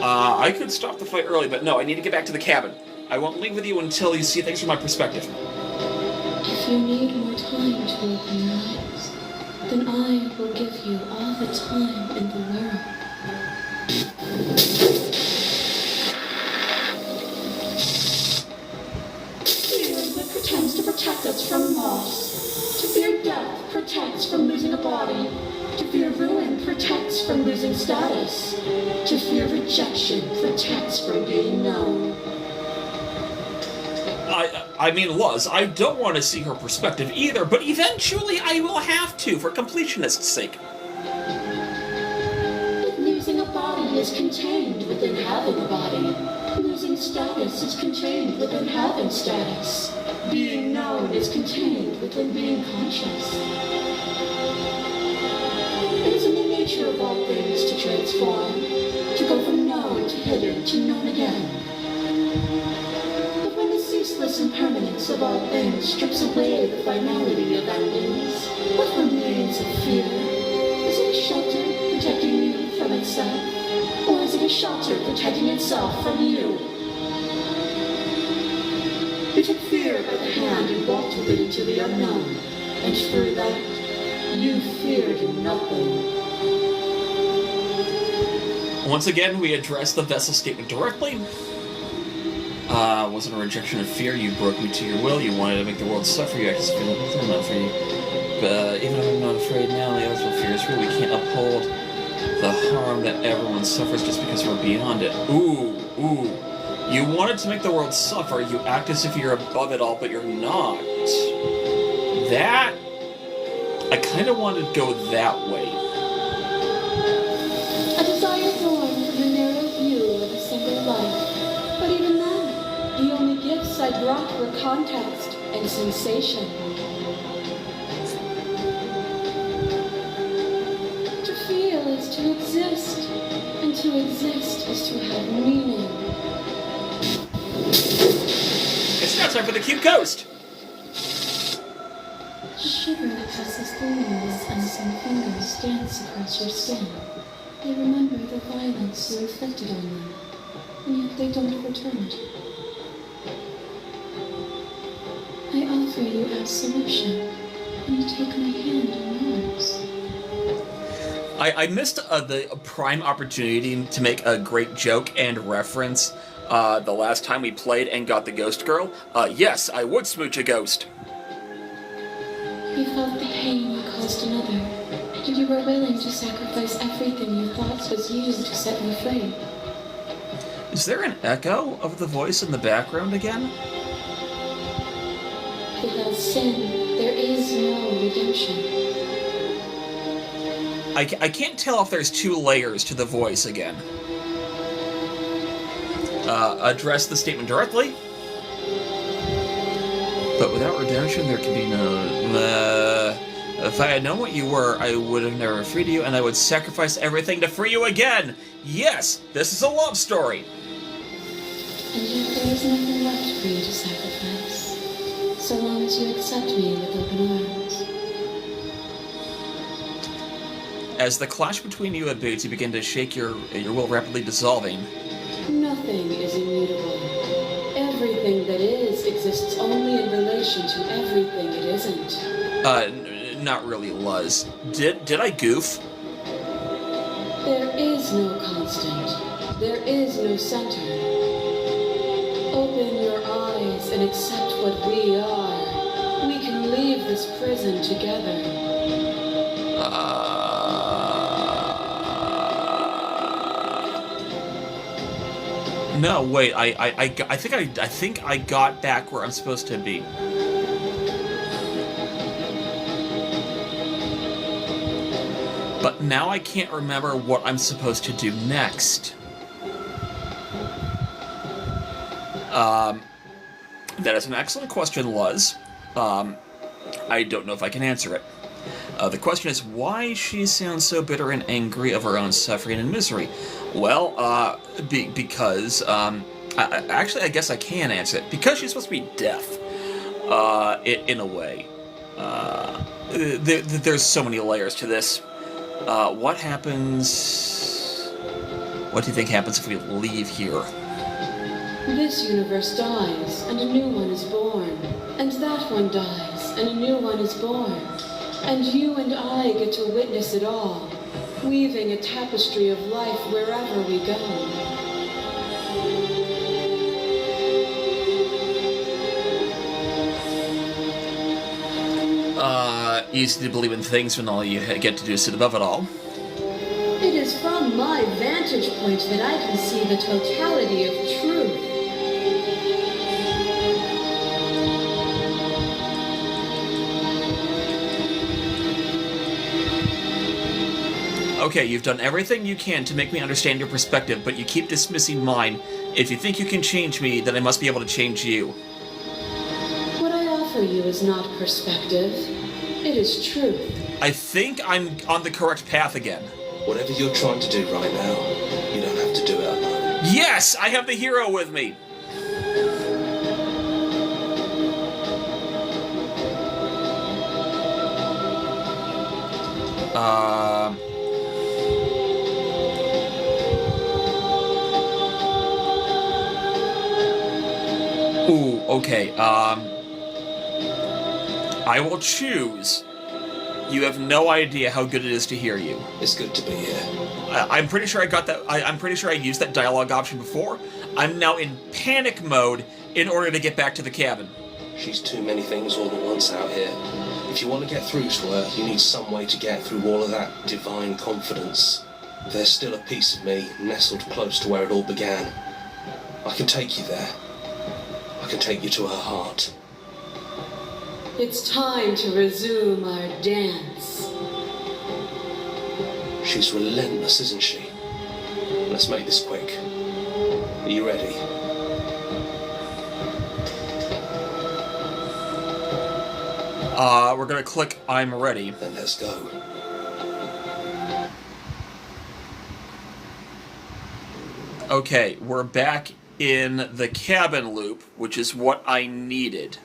I could stop the fight early, but no, I need to get back to the cabin. I won't leave with you until you see things from my perspective. If you need more time to open your eyes, then I will give you all the time in the world. Fear that pretends to protect us from loss. protects from losing a body. To fear ruin protects from losing status. To fear rejection protects from being known. I mean, Luz, I don't want to see her perspective either, but eventually I will have to, for completionist's sake. Losing a body is contained within having a body. Losing status is contained within having status. Being known is contained within being conscious. It is in the nature of all things to transform, to go from known to hidden to known again. But when the ceaseless impermanence of all things strips away the finality of endings, what remains of fear? Is it a shelter protecting you from itself? Or is it a shelter protecting itself from you? You took fear by the hand and walked with it into the unknown, and through that, you feared nothing. Once again, we address the vessel statement directly. Wasn't a rejection of fear. You broke me to your will. You wanted to make the world suffer. You acted as if I'm not afraid. But even if I'm not afraid now, the actual fear is real. We can't uphold the harm that everyone suffers just because we're beyond it. Ooh. You wanted to make the world suffer. You act as if you're above it all, but you're not. That... I kind of wanted to go that way. A desire born from the narrow view of a single life. But even then, the only gifts I brought were context and sensation. To feel is to exist, and to exist is to have meaning. It's now time for the cute ghost. A shiver passes through you as unseen fingers dance across your skin. They remember the violence you inflicted on them, and yet they don't return it. I offer you absolution, and you take my hand in yours. I missed the prime opportunity to make a great joke and reference the last time we played and got the ghost girl. Yes, I would smooch a ghost. You felt the pain you caused another, and you were willing to sacrifice everything you thought was you to set me free. Is there an echo of the voice in the background again? Without sin, there is no redemption. I can't tell if there's two layers to the voice again. Address the statement directly. But without redemption, there can be no... if I had known what you were, I would have never freed you, and I would sacrifice everything to free you again! Yes, this is a love story! And yet there is nothing left for you to sacrifice, so long as you accept me with open arms. As the clash between you and Boots, you begin to shake your will rapidly dissolving. Nothing is immutable. Everything that is exists only in relation to everything it isn't. Not really, Luz. Did I goof? There is no constant. There is no center. Open your eyes and accept what we are. We can leave this prison together. No, wait. I think I got back where I'm supposed to be. But now I can't remember what I'm supposed to do next. That is an excellent question, Luz. I don't know if I can answer it. The question is, why she sounds so bitter and angry of her own suffering and misery? Well, because, actually, I guess I can answer it. Because she's supposed to be deaf, in a way. There's so many layers to this. What happens... What do you think happens if we leave here? This universe dies, and a new one is born. And that one dies, and a new one is born. And you and I get to witness it all, weaving a tapestry of life wherever we go. easy to believe in things when all you get to do is sit above it all. It is from my vantage point that I can see the totality of truth. Okay, you've done everything you can to make me understand your perspective, but you keep dismissing mine. If you think you can change me, then I must be able to change you. What I offer you is not perspective. It is truth. I think I'm on the correct path again. Whatever you're trying to do right now, you don't have to do it alone. Yes! I have the hero with me! Ooh, okay, I will choose. You have no idea how good it is to hear you. It's good to be here. I'm pretty sure I got that. I'm pretty sure I used that dialogue option before. I'm now in panic mode in order to get back to the cabin. She's too many things all at once out here. If you want to get through to her, you need some way to get through all of that divine confidence. There's still a piece of me nestled close to where it all began. I can take you there. I can take you to her heart. It's time to resume our dance. She's relentless, isn't she? Let's make this quick. Are you ready? We're gonna click I'm ready. Then let's go. Okay, we're back in the cabin loop, which is what I needed.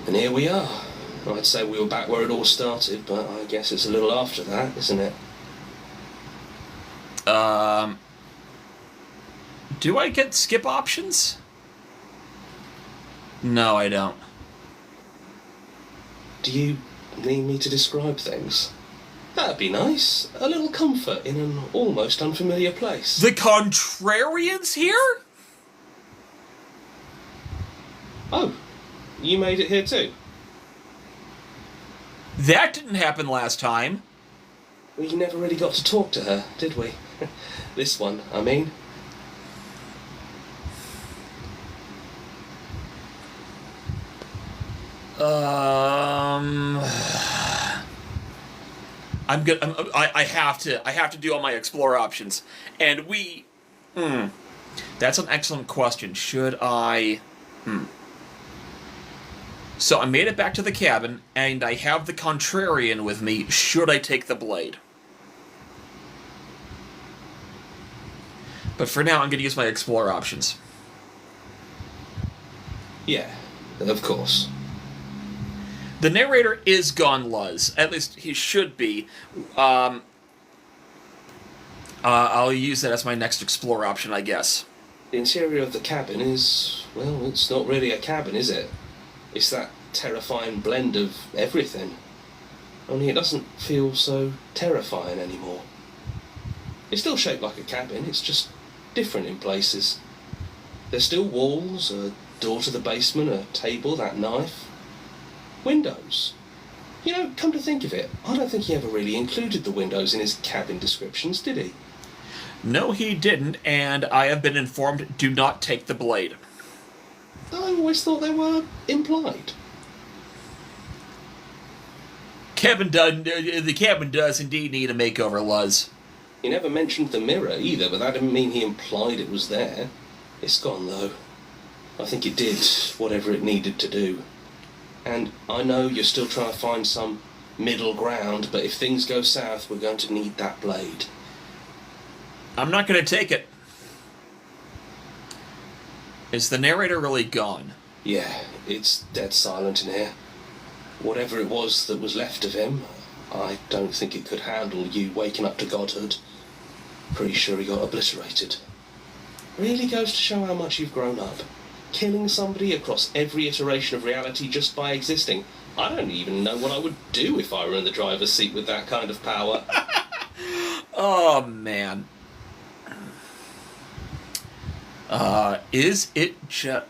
And here we are. I'd say we were back where it all started, but I guess it's a little after that, isn't it? Do I get skip options? No, I don't. Do you need me to describe things? That'd be nice. A little comfort in an almost unfamiliar place. The Contrarian's here? Oh, you made it here too? That didn't happen last time. We never really got to talk to her, did we? This one, I mean. I'm good. I have to do all my explore options, and we. That's an excellent question. Should I? So I made it back to the cabin, and I have the Contrarian with me. Should I take the blade? But for now, I'm going to use my explore options. Yeah, of course. The narrator is gone Luz. At least he should be. I'll use that as my next explore option, I guess. The interior of the cabin is, well, it's not really a cabin, is it? It's that terrifying blend of everything. Only it doesn't feel so terrifying anymore. It's still shaped like a cabin, it's just different in places. There's still walls, a door to the basement, a table, that knife. Windows. You know, come to think of it, I don't think he ever really included the windows in his cabin descriptions, did he? No, he didn't, and I have been informed, do not take the blade. I always thought they were implied. The cabin does indeed need a makeover, Luz. He never mentioned the mirror either, but that didn't mean he implied it was there. It's gone, though. I think it did whatever it needed to do. And I know you're still trying to find some middle ground, but if things go south, we're going to need that blade. I'm not going to take it. Is the narrator really gone? Yeah, it's dead silent in here. Whatever it was that was left of him, I don't think it could handle you waking up to godhood. Pretty sure he got obliterated. Really goes to show how much you've grown up. Killing somebody across every iteration of reality just by existing. I don't even know what I would do if I were in the driver's seat with that kind of power. Oh, man. Is it just...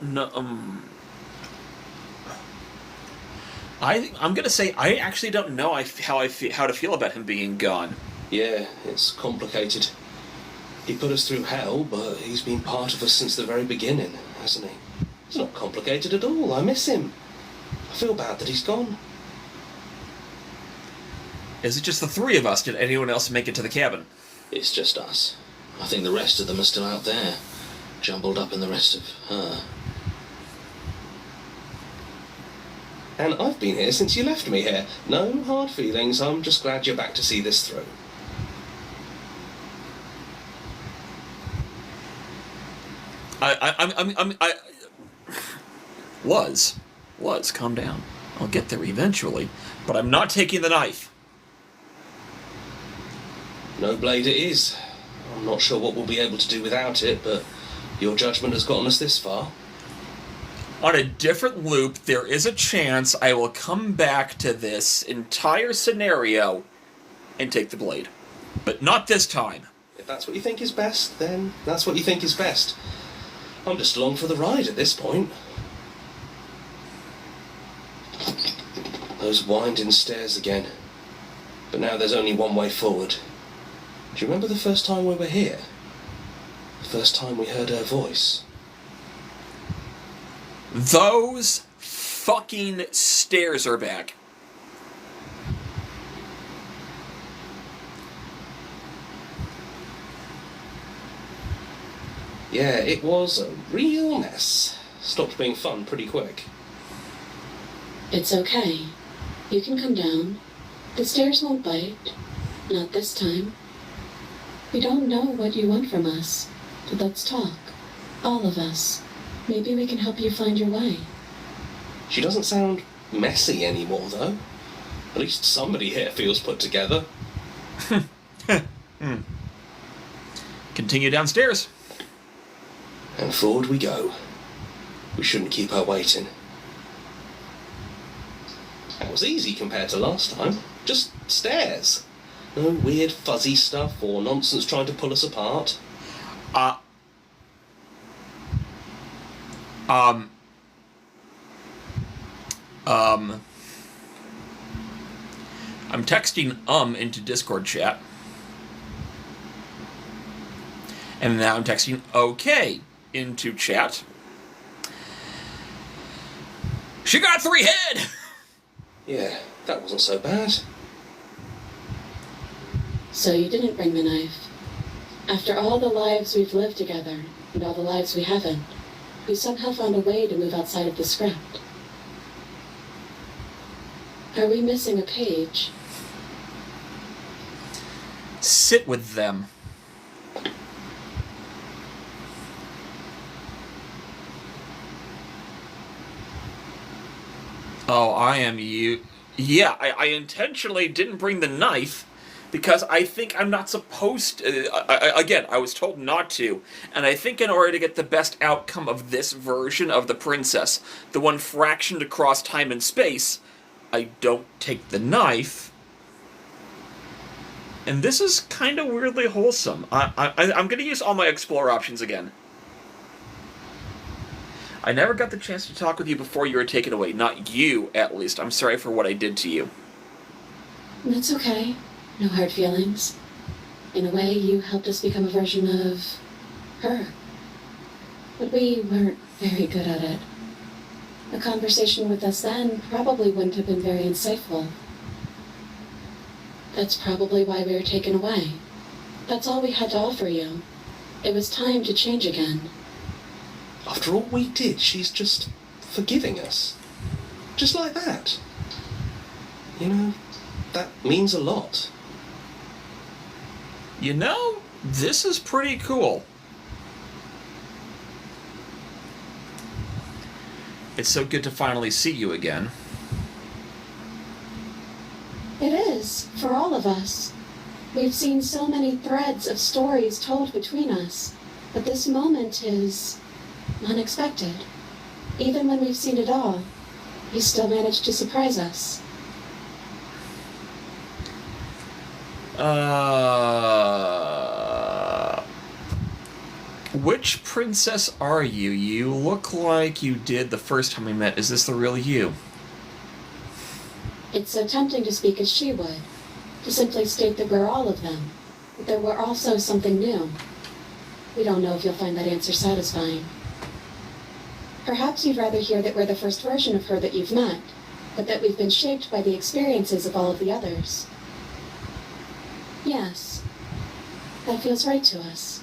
I'm gonna say I actually don't know how to feel about him being gone. Yeah, it's complicated. He put us through hell, but he's been part of us since the very beginning, hasn't he? It's not complicated at all. I miss him. I feel bad that he's gone. Is it just the three of us? Did anyone else make it to the cabin? It's just us. I think the rest of them are still out there, jumbled up in the rest of her. And I've been here since you left me here. No hard feelings. I'm just glad you're back to see this through. I was, calm down. I'll get there eventually, but I'm not taking the knife. No blade it is. I'm not sure what we'll be able to do without it, but your judgment has gotten us this far. On a different loop, there is a chance I will come back to this entire scenario and take the blade. But not this time. If that's what you think is best, then that's what you think is best. I'm just along for the ride at this point. Those winding stairs again. But now there's only one way forward. Do you remember the first time we were here? The first time we heard her voice? Those fucking stairs are back. Yeah, it was a real mess. Stopped being fun pretty quick. It's okay. You can come down. The stairs won't bite. Not this time. We don't know what you want from us, but let's talk. All of us. Maybe we can help you find your way. She doesn't sound messy anymore, though. At least somebody here feels put together. Continue downstairs. And forward we go. We shouldn't keep her waiting. That was easy compared to last time. Just stairs. No weird fuzzy stuff or nonsense trying to pull us apart. I'm texting into Discord chat. And now I'm texting okay into chat. She got 3 head! Yeah, that wasn't so bad. So you didn't bring the knife. After all the lives we've lived together, and all the lives we haven't, we somehow found a way to move outside of the script. Are we missing a page? Sit with them. Oh, I am you. Yeah, I intentionally didn't bring the knife because I think I'm not supposed to. Again, I was told not to. And I think in order to get the best outcome of this version of the princess, the one fractioned across time and space, I don't take the knife. And this is kind of weirdly wholesome. I'm going to use all my explore options again. I never got the chance to talk with you before you were taken away. Not you, at least. I'm sorry for what I did to you. That's okay. No hard feelings. In a way, you helped us become a version of her. But we weren't very good at it. A conversation with us then probably wouldn't have been very insightful. That's probably why we were taken away. That's all we had to offer you. It was time to change again. After all we did, she's just forgiving us. Just like that. You know, that means a lot. You know, this is pretty cool. It's so good to finally see you again. It is, for all of us. We've seen so many threads of stories told between us, but this moment is unexpected. Even when we've seen it all, you still managed to surprise us. Which princess are you? You look like you did the first time we met. Is this the real you? It's so tempting to speak as she would, to simply state that we're all of them, but that we're also something new. We don't know if you'll find that answer satisfying. Perhaps you'd rather hear that we're the first version of her that you've met, but that we've been shaped by the experiences of all of the others. Yes, that feels right to us.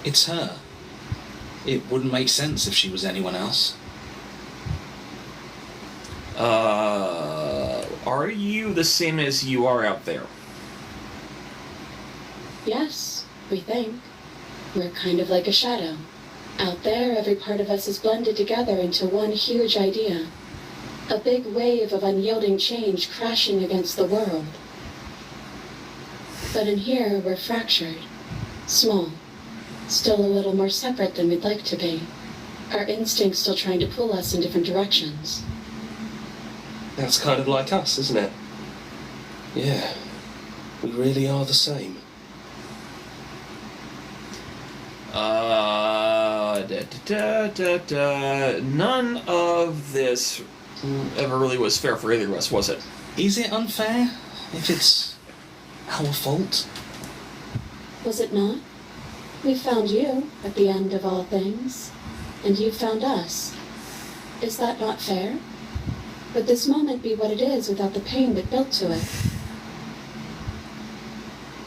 It's her. It wouldn't make sense if she was anyone else. Are you the same as you are out there? Yes, we think. We're kind of like a shadow. Out there, every part of us is blended together into one huge idea. A big wave of unyielding change crashing against the world. But in here, we're fractured. Small. Still a little more separate than we'd like to be. Our instincts still trying to pull us in different directions. That's kind of like us, isn't it? Yeah, we really are the same. None of this ever really was fair for either of us, was it? Is it unfair if it's our fault? Was it not? We found you at the end of all things, and you found us. Is that not fair? Would this moment be what it is without the pain that built to it?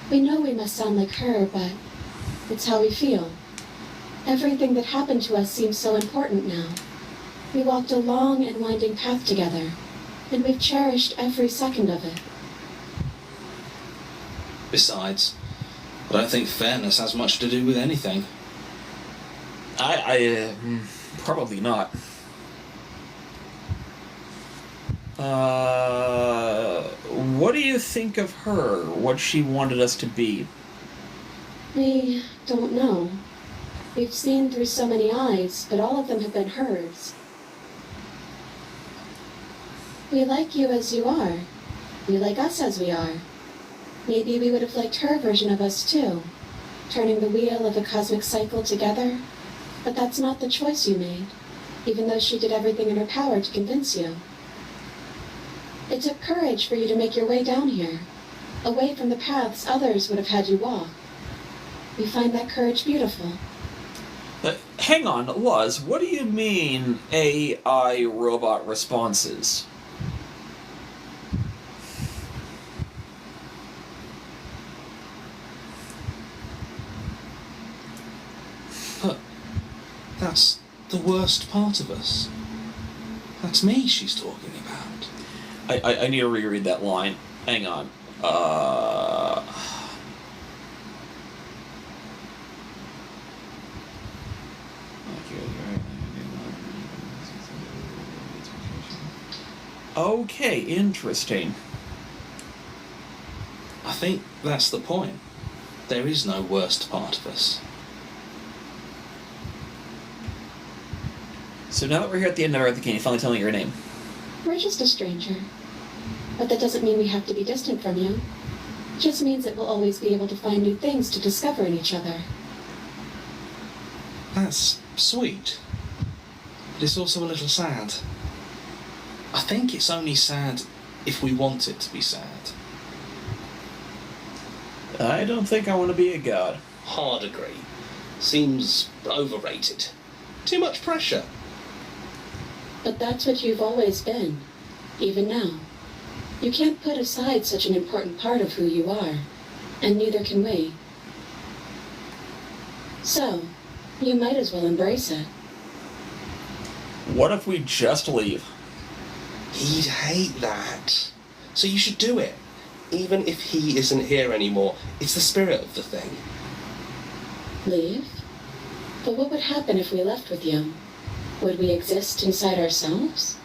We know we must sound like her, but it's how we feel. Everything that happened to us seems so important now. We walked a long and winding path together, and we've cherished every second of it. Besides, I don't think fairness has much to do with anything. Probably not. What do you think of her? What she wanted us to be? We don't know. We've seen through so many eyes, but all of them have been hers. We like you as you are. You like us as we are. Maybe we would have liked her version of us too, turning the wheel of a cosmic cycle together. But that's not the choice you made, even though she did everything in her power to convince you. It took courage for you to make your way down here, away from the paths others would have had you walk. We find that courage beautiful. Hang on, Luz, what do you mean AI robot responses? But that's the worst part of us. That's me she's talking about. I need to reread that line. Hang on. Okay, interesting. I think that's the point. There is no worst part of us. So now that we're here at the end of everything, can you finally tell me your name? We're just a stranger. But that doesn't mean we have to be distant from you. It just means that we'll always be able to find new things to discover in each other. That's sweet. But it's also a little sad. I think it's only sad if we want it to be sad. I don't think I want to be a god. Hard agree. Seems overrated. Too much pressure. But that's what you've always been, even now. You can't put aside such an important part of who you are, and neither can we. So, you might as well embrace it. What if we just leave? He'd hate that. So you should do it. Even if he isn't here anymore, it's the spirit of the thing. Leave? But what would happen if we left with you? Would we exist inside ourselves?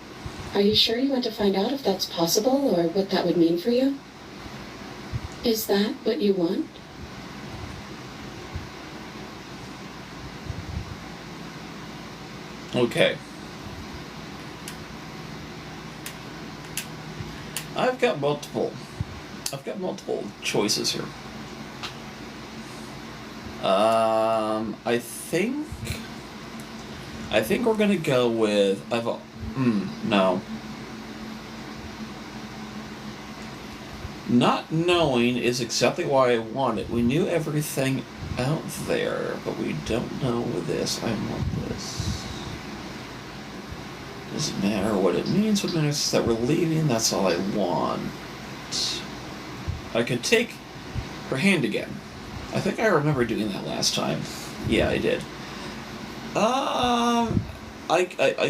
Are you sure you want to find out if that's possible or what that would mean for you? Is that what you want? Okay. I've got multiple choices here. I think we're gonna go with no. Not knowing is exactly why I want it. We knew everything out there, but we don't know this. I want this. Doesn't matter what it means. What matters is that we're leaving. That's all I want. I could take her hand again. I think I remember doing that last time. Yeah, I did.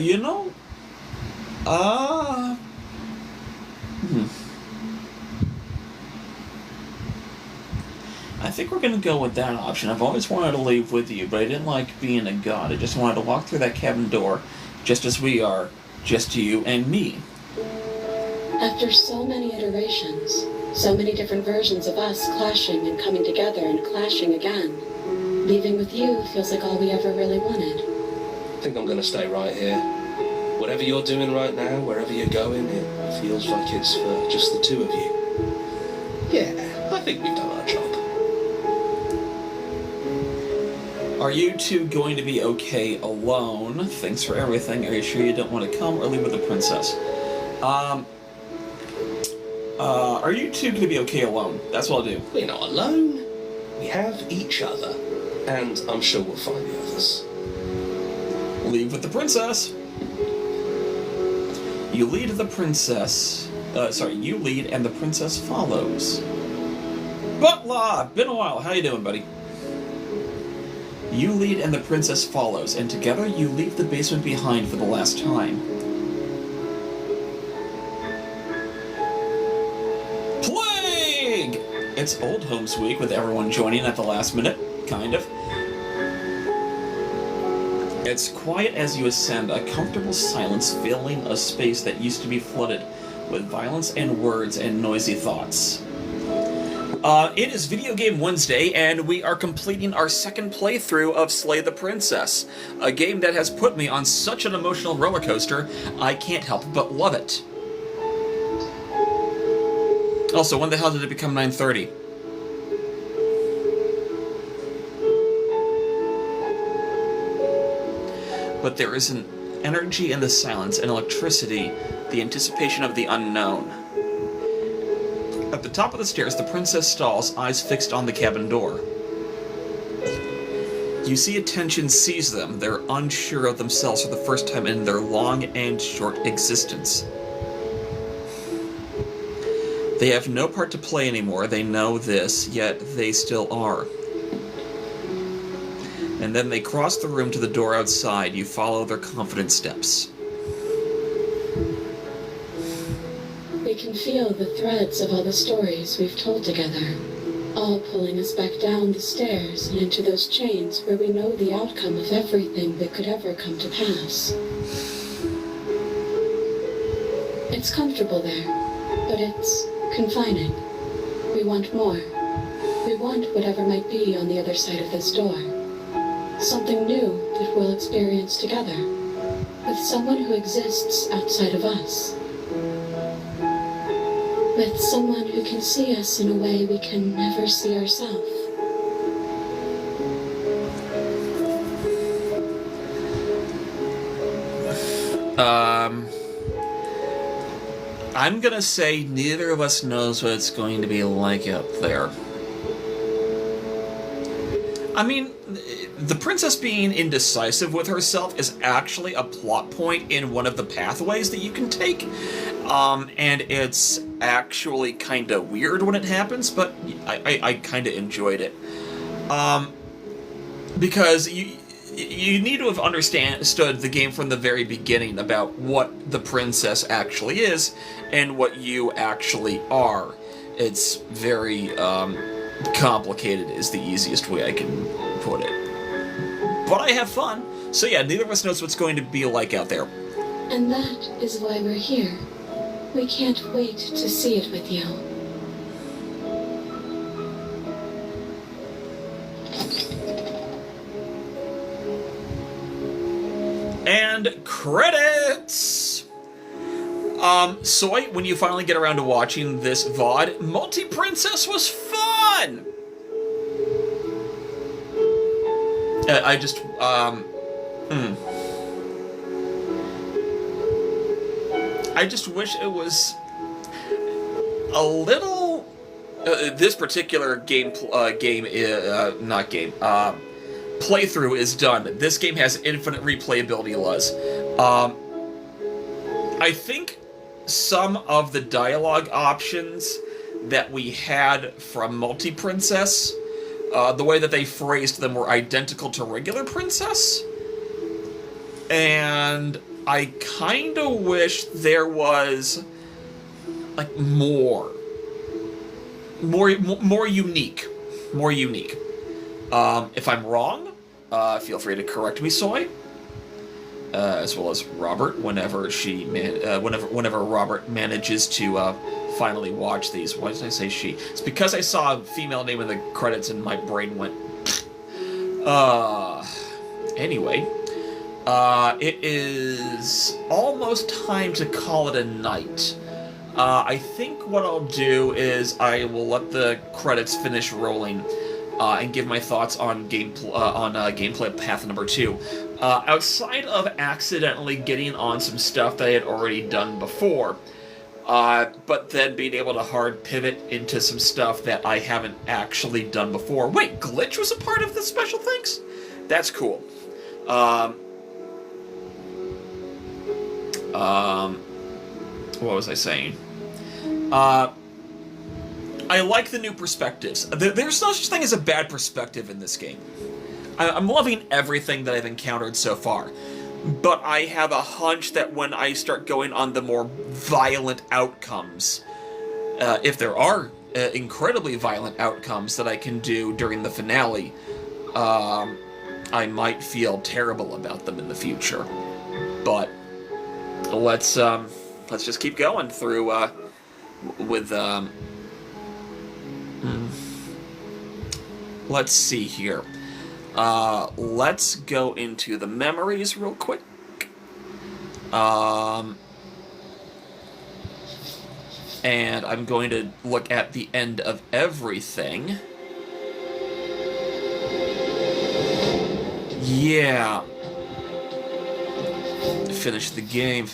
You know, I think we're gonna go with that option. I've always wanted to leave with you, but I didn't like being a god. I just wanted to walk through that cabin door, just as we are, just you and me. After so many iterations, so many different versions of us clashing and coming together and clashing again, leaving with you feels like all we ever really wanted. I think I'm going to stay right here. Whatever you're doing right now, wherever you're going, it feels like it's for just the two of you. Yeah, I think we've done our job. Are you two going to be okay alone? Thanks for everything. Are you sure you don't want to come or leave with the princess? Are you two going to be okay alone? That's what I'll do. We're not alone. We have each other. And I'm sure we'll find the others. Leave with the princess. You lead the princess. You lead and the princess follows. Butler! Been a while. How you doing, buddy? You lead and the princess follows, and together you leave the basement behind for the last time. Plague! It's Old Homes Week with everyone joining at the last minute, kind of. It's quiet as you ascend, a comfortable silence filling a space that used to be flooded with violence and words and noisy thoughts. It is Video Game Wednesday, and we are completing our second playthrough of Slay the Princess, a game that has put me on such an emotional roller coaster, I can't help but love it. Also, when the hell did it become 9:30? But there is an energy in the silence, an electricity, the anticipation of the unknown. At the top of the stairs, the princess stalls, eyes fixed on the cabin door. You see attention seize them. They're unsure of themselves for the first time in their long and short existence. They have no part to play anymore. They know this, yet they still are. And then they cross the room to the door outside. You follow their confident steps. We can feel the threads of all the stories we've told together, all pulling us back down the stairs and into those chains where we know the outcome of everything that could ever come to pass. It's comfortable there, but it's confining. We want more. We want whatever might be on the other side of this door. Something new that we'll experience together, with someone who exists outside of us. With someone who can see us in a way we can never see ourselves. I'm gonna say neither of us knows what it's going to be like out there. I mean, the princess being indecisive with herself is actually a plot point in one of the pathways that you can take. And it's actually kind of weird when it happens, but I kind of enjoyed it. Because you need to have understood the game from the very beginning about what the princess actually is and what you actually are. It's very complicated is the easiest way I can put it. But I have fun. So yeah, neither of us knows what's going to be like out there. And that is why we're here. We can't wait to see it with you. And credits! Soy, when you finally get around to watching this VOD, Multi-Princess was fun! I just wish it was a little this particular playthrough is done. This game has infinite replayability, Luz. I think some of the dialogue options that we had from Multi-Princess, the way that they phrased them were identical to regular Princess. And I kind of wish there was, like, more unique. More unique. If I'm wrong, feel free to correct me, Soy. As well as Robert, whenever Robert manages to finally watch these. Why did I say she? It's because I saw a female name in the credits and my brain went. Anyway, it is almost time to call it a night. I think what I'll do is I will let the credits finish rolling and give my thoughts on gameplay path number 2. Outside of accidentally getting on some stuff that I had already done before, but then being able to hard pivot into some stuff that I haven't actually done before. Wait, Glitch was a part of the special things? That's cool. What was I saying? I like the new perspectives. There's no such thing as a bad perspective in this game. I'm loving everything that I've encountered so far. But I have a hunch that when I start going on the more violent outcomes, if there are incredibly violent outcomes that I can do during the finale, I might feel terrible about them in the future. But let's just keep going through with let's see here. Let's go into the memories real quick. And I'm going to look at the end of everything. Yeah. Finish the game.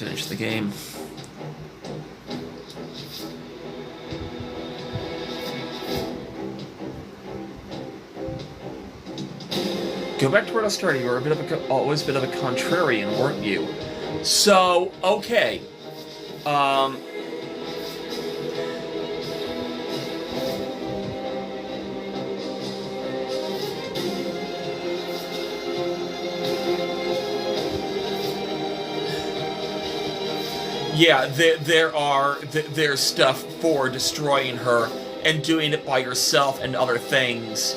Go back to where I started. You were always a bit of a contrarian, weren't you? So, okay. Yeah, there's stuff for destroying her and doing it by yourself and other things.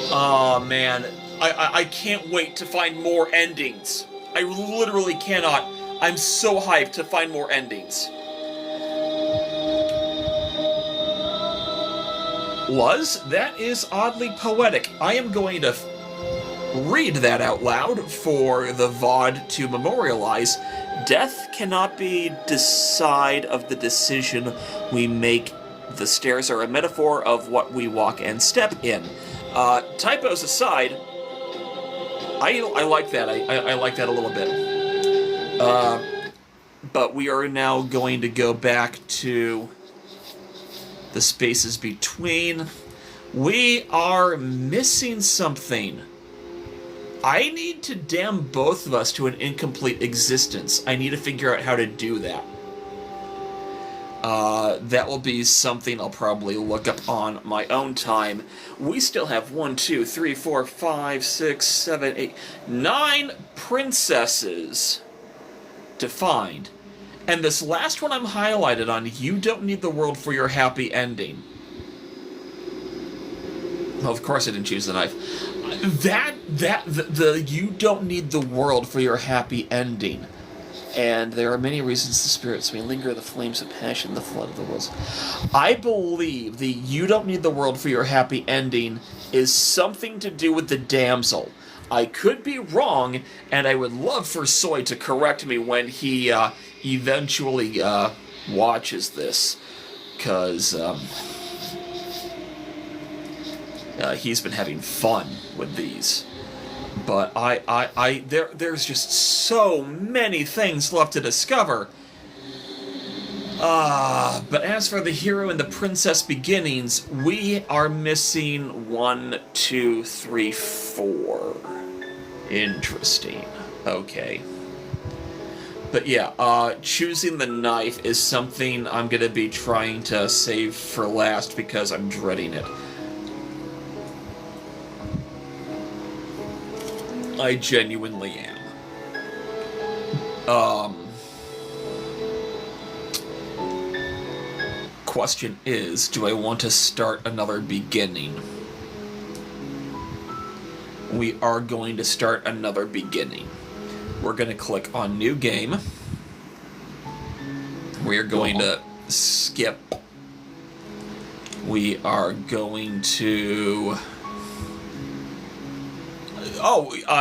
Oh, man. I can't wait to find more endings. I literally cannot. I'm so hyped to find more endings. Luz, that is oddly poetic. I am going to read that out loud for the VOD to memorialize. Death cannot be decide of the decision we make. The stairs are a metaphor of what we walk and step in. Typos aside, I like that. I like that a little bit. But we are now going to go back to the spaces between. We are missing something. I need to damn both of us to an incomplete existence. I need to figure out how to do that. That will be something I'll probably look up on my own time. We still have 1, 2, 3, 4, 5, 6, 7, 8, 9 princesses to find. And this last one I'm highlighted on, you don't need the world for your happy ending. Well, of course I didn't choose the knife. The you don't need the world for your happy ending. And there are many reasons the spirits may linger, the flames of passion, the flood of the worlds. I believe the you don't need the world for your happy ending is something to do with the damsel. I could be wrong, and I would love for Soy to correct me when he eventually watches this, because he's been having fun with these. But there's just so many things left to discover. But as for the hero and the princess beginnings, we are missing 1, 2, 3, 4. Interesting. Okay. But yeah, choosing the knife is something I'm gonna be trying to save for last because I'm dreading it. I genuinely am. Question is, do I want to start another beginning? We are going to start another beginning. We're going to click on New Game. We are going to skip. We are going to...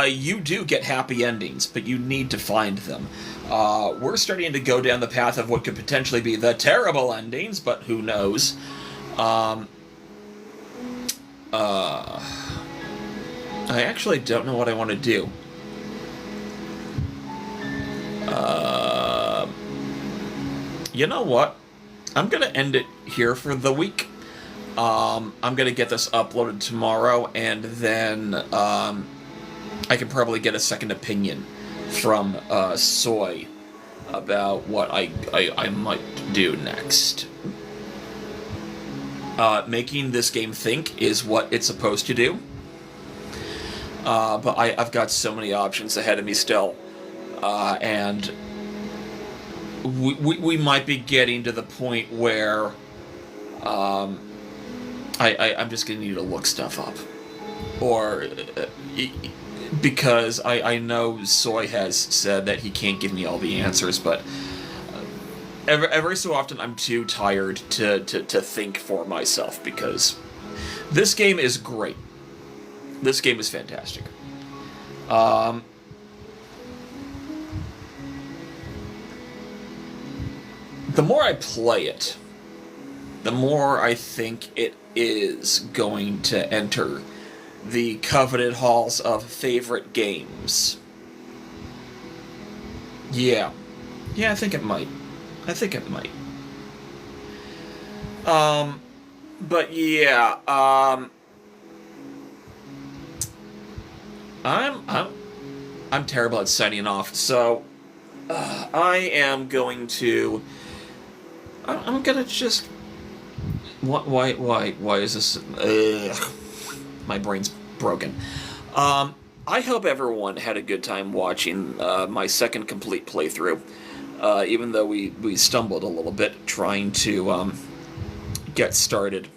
you do get happy endings, but you need to find them. We're starting to go down the path of what could potentially be the terrible endings, but who knows. I actually don't know what I want to do. You know what? I'm going to end it here for the week. I'm going to get this uploaded tomorrow, and then I can probably get a second opinion from Soy about what I might do next. Making this game think is what it's supposed to do. But I've got so many options ahead of me still. And we might be getting to the point where I'm just going to need to look stuff up. Or... because I know Soy has said that he can't give me all the answers, but every so often I'm too tired to think for myself, because this game is great. This game is fantastic. The more I play it, the more I think it is going to enter the coveted halls of favorite games. Yeah, I think it might. But yeah, I'm terrible at signing off, so I am going to. I'm gonna just. Why is this? My brain's broken. I hope everyone had a good time watching my second complete playthrough, even though we stumbled a little bit trying to get started,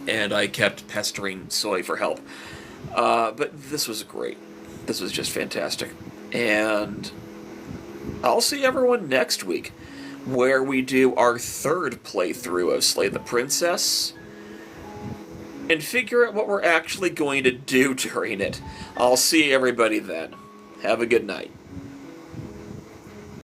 and I kept pestering Soy for help. But this was great. This was just fantastic. And I'll see everyone next week, where we do our third playthrough of Slay the Princess, and figure out what we're actually going to do during it. I'll see everybody then. Have a good night.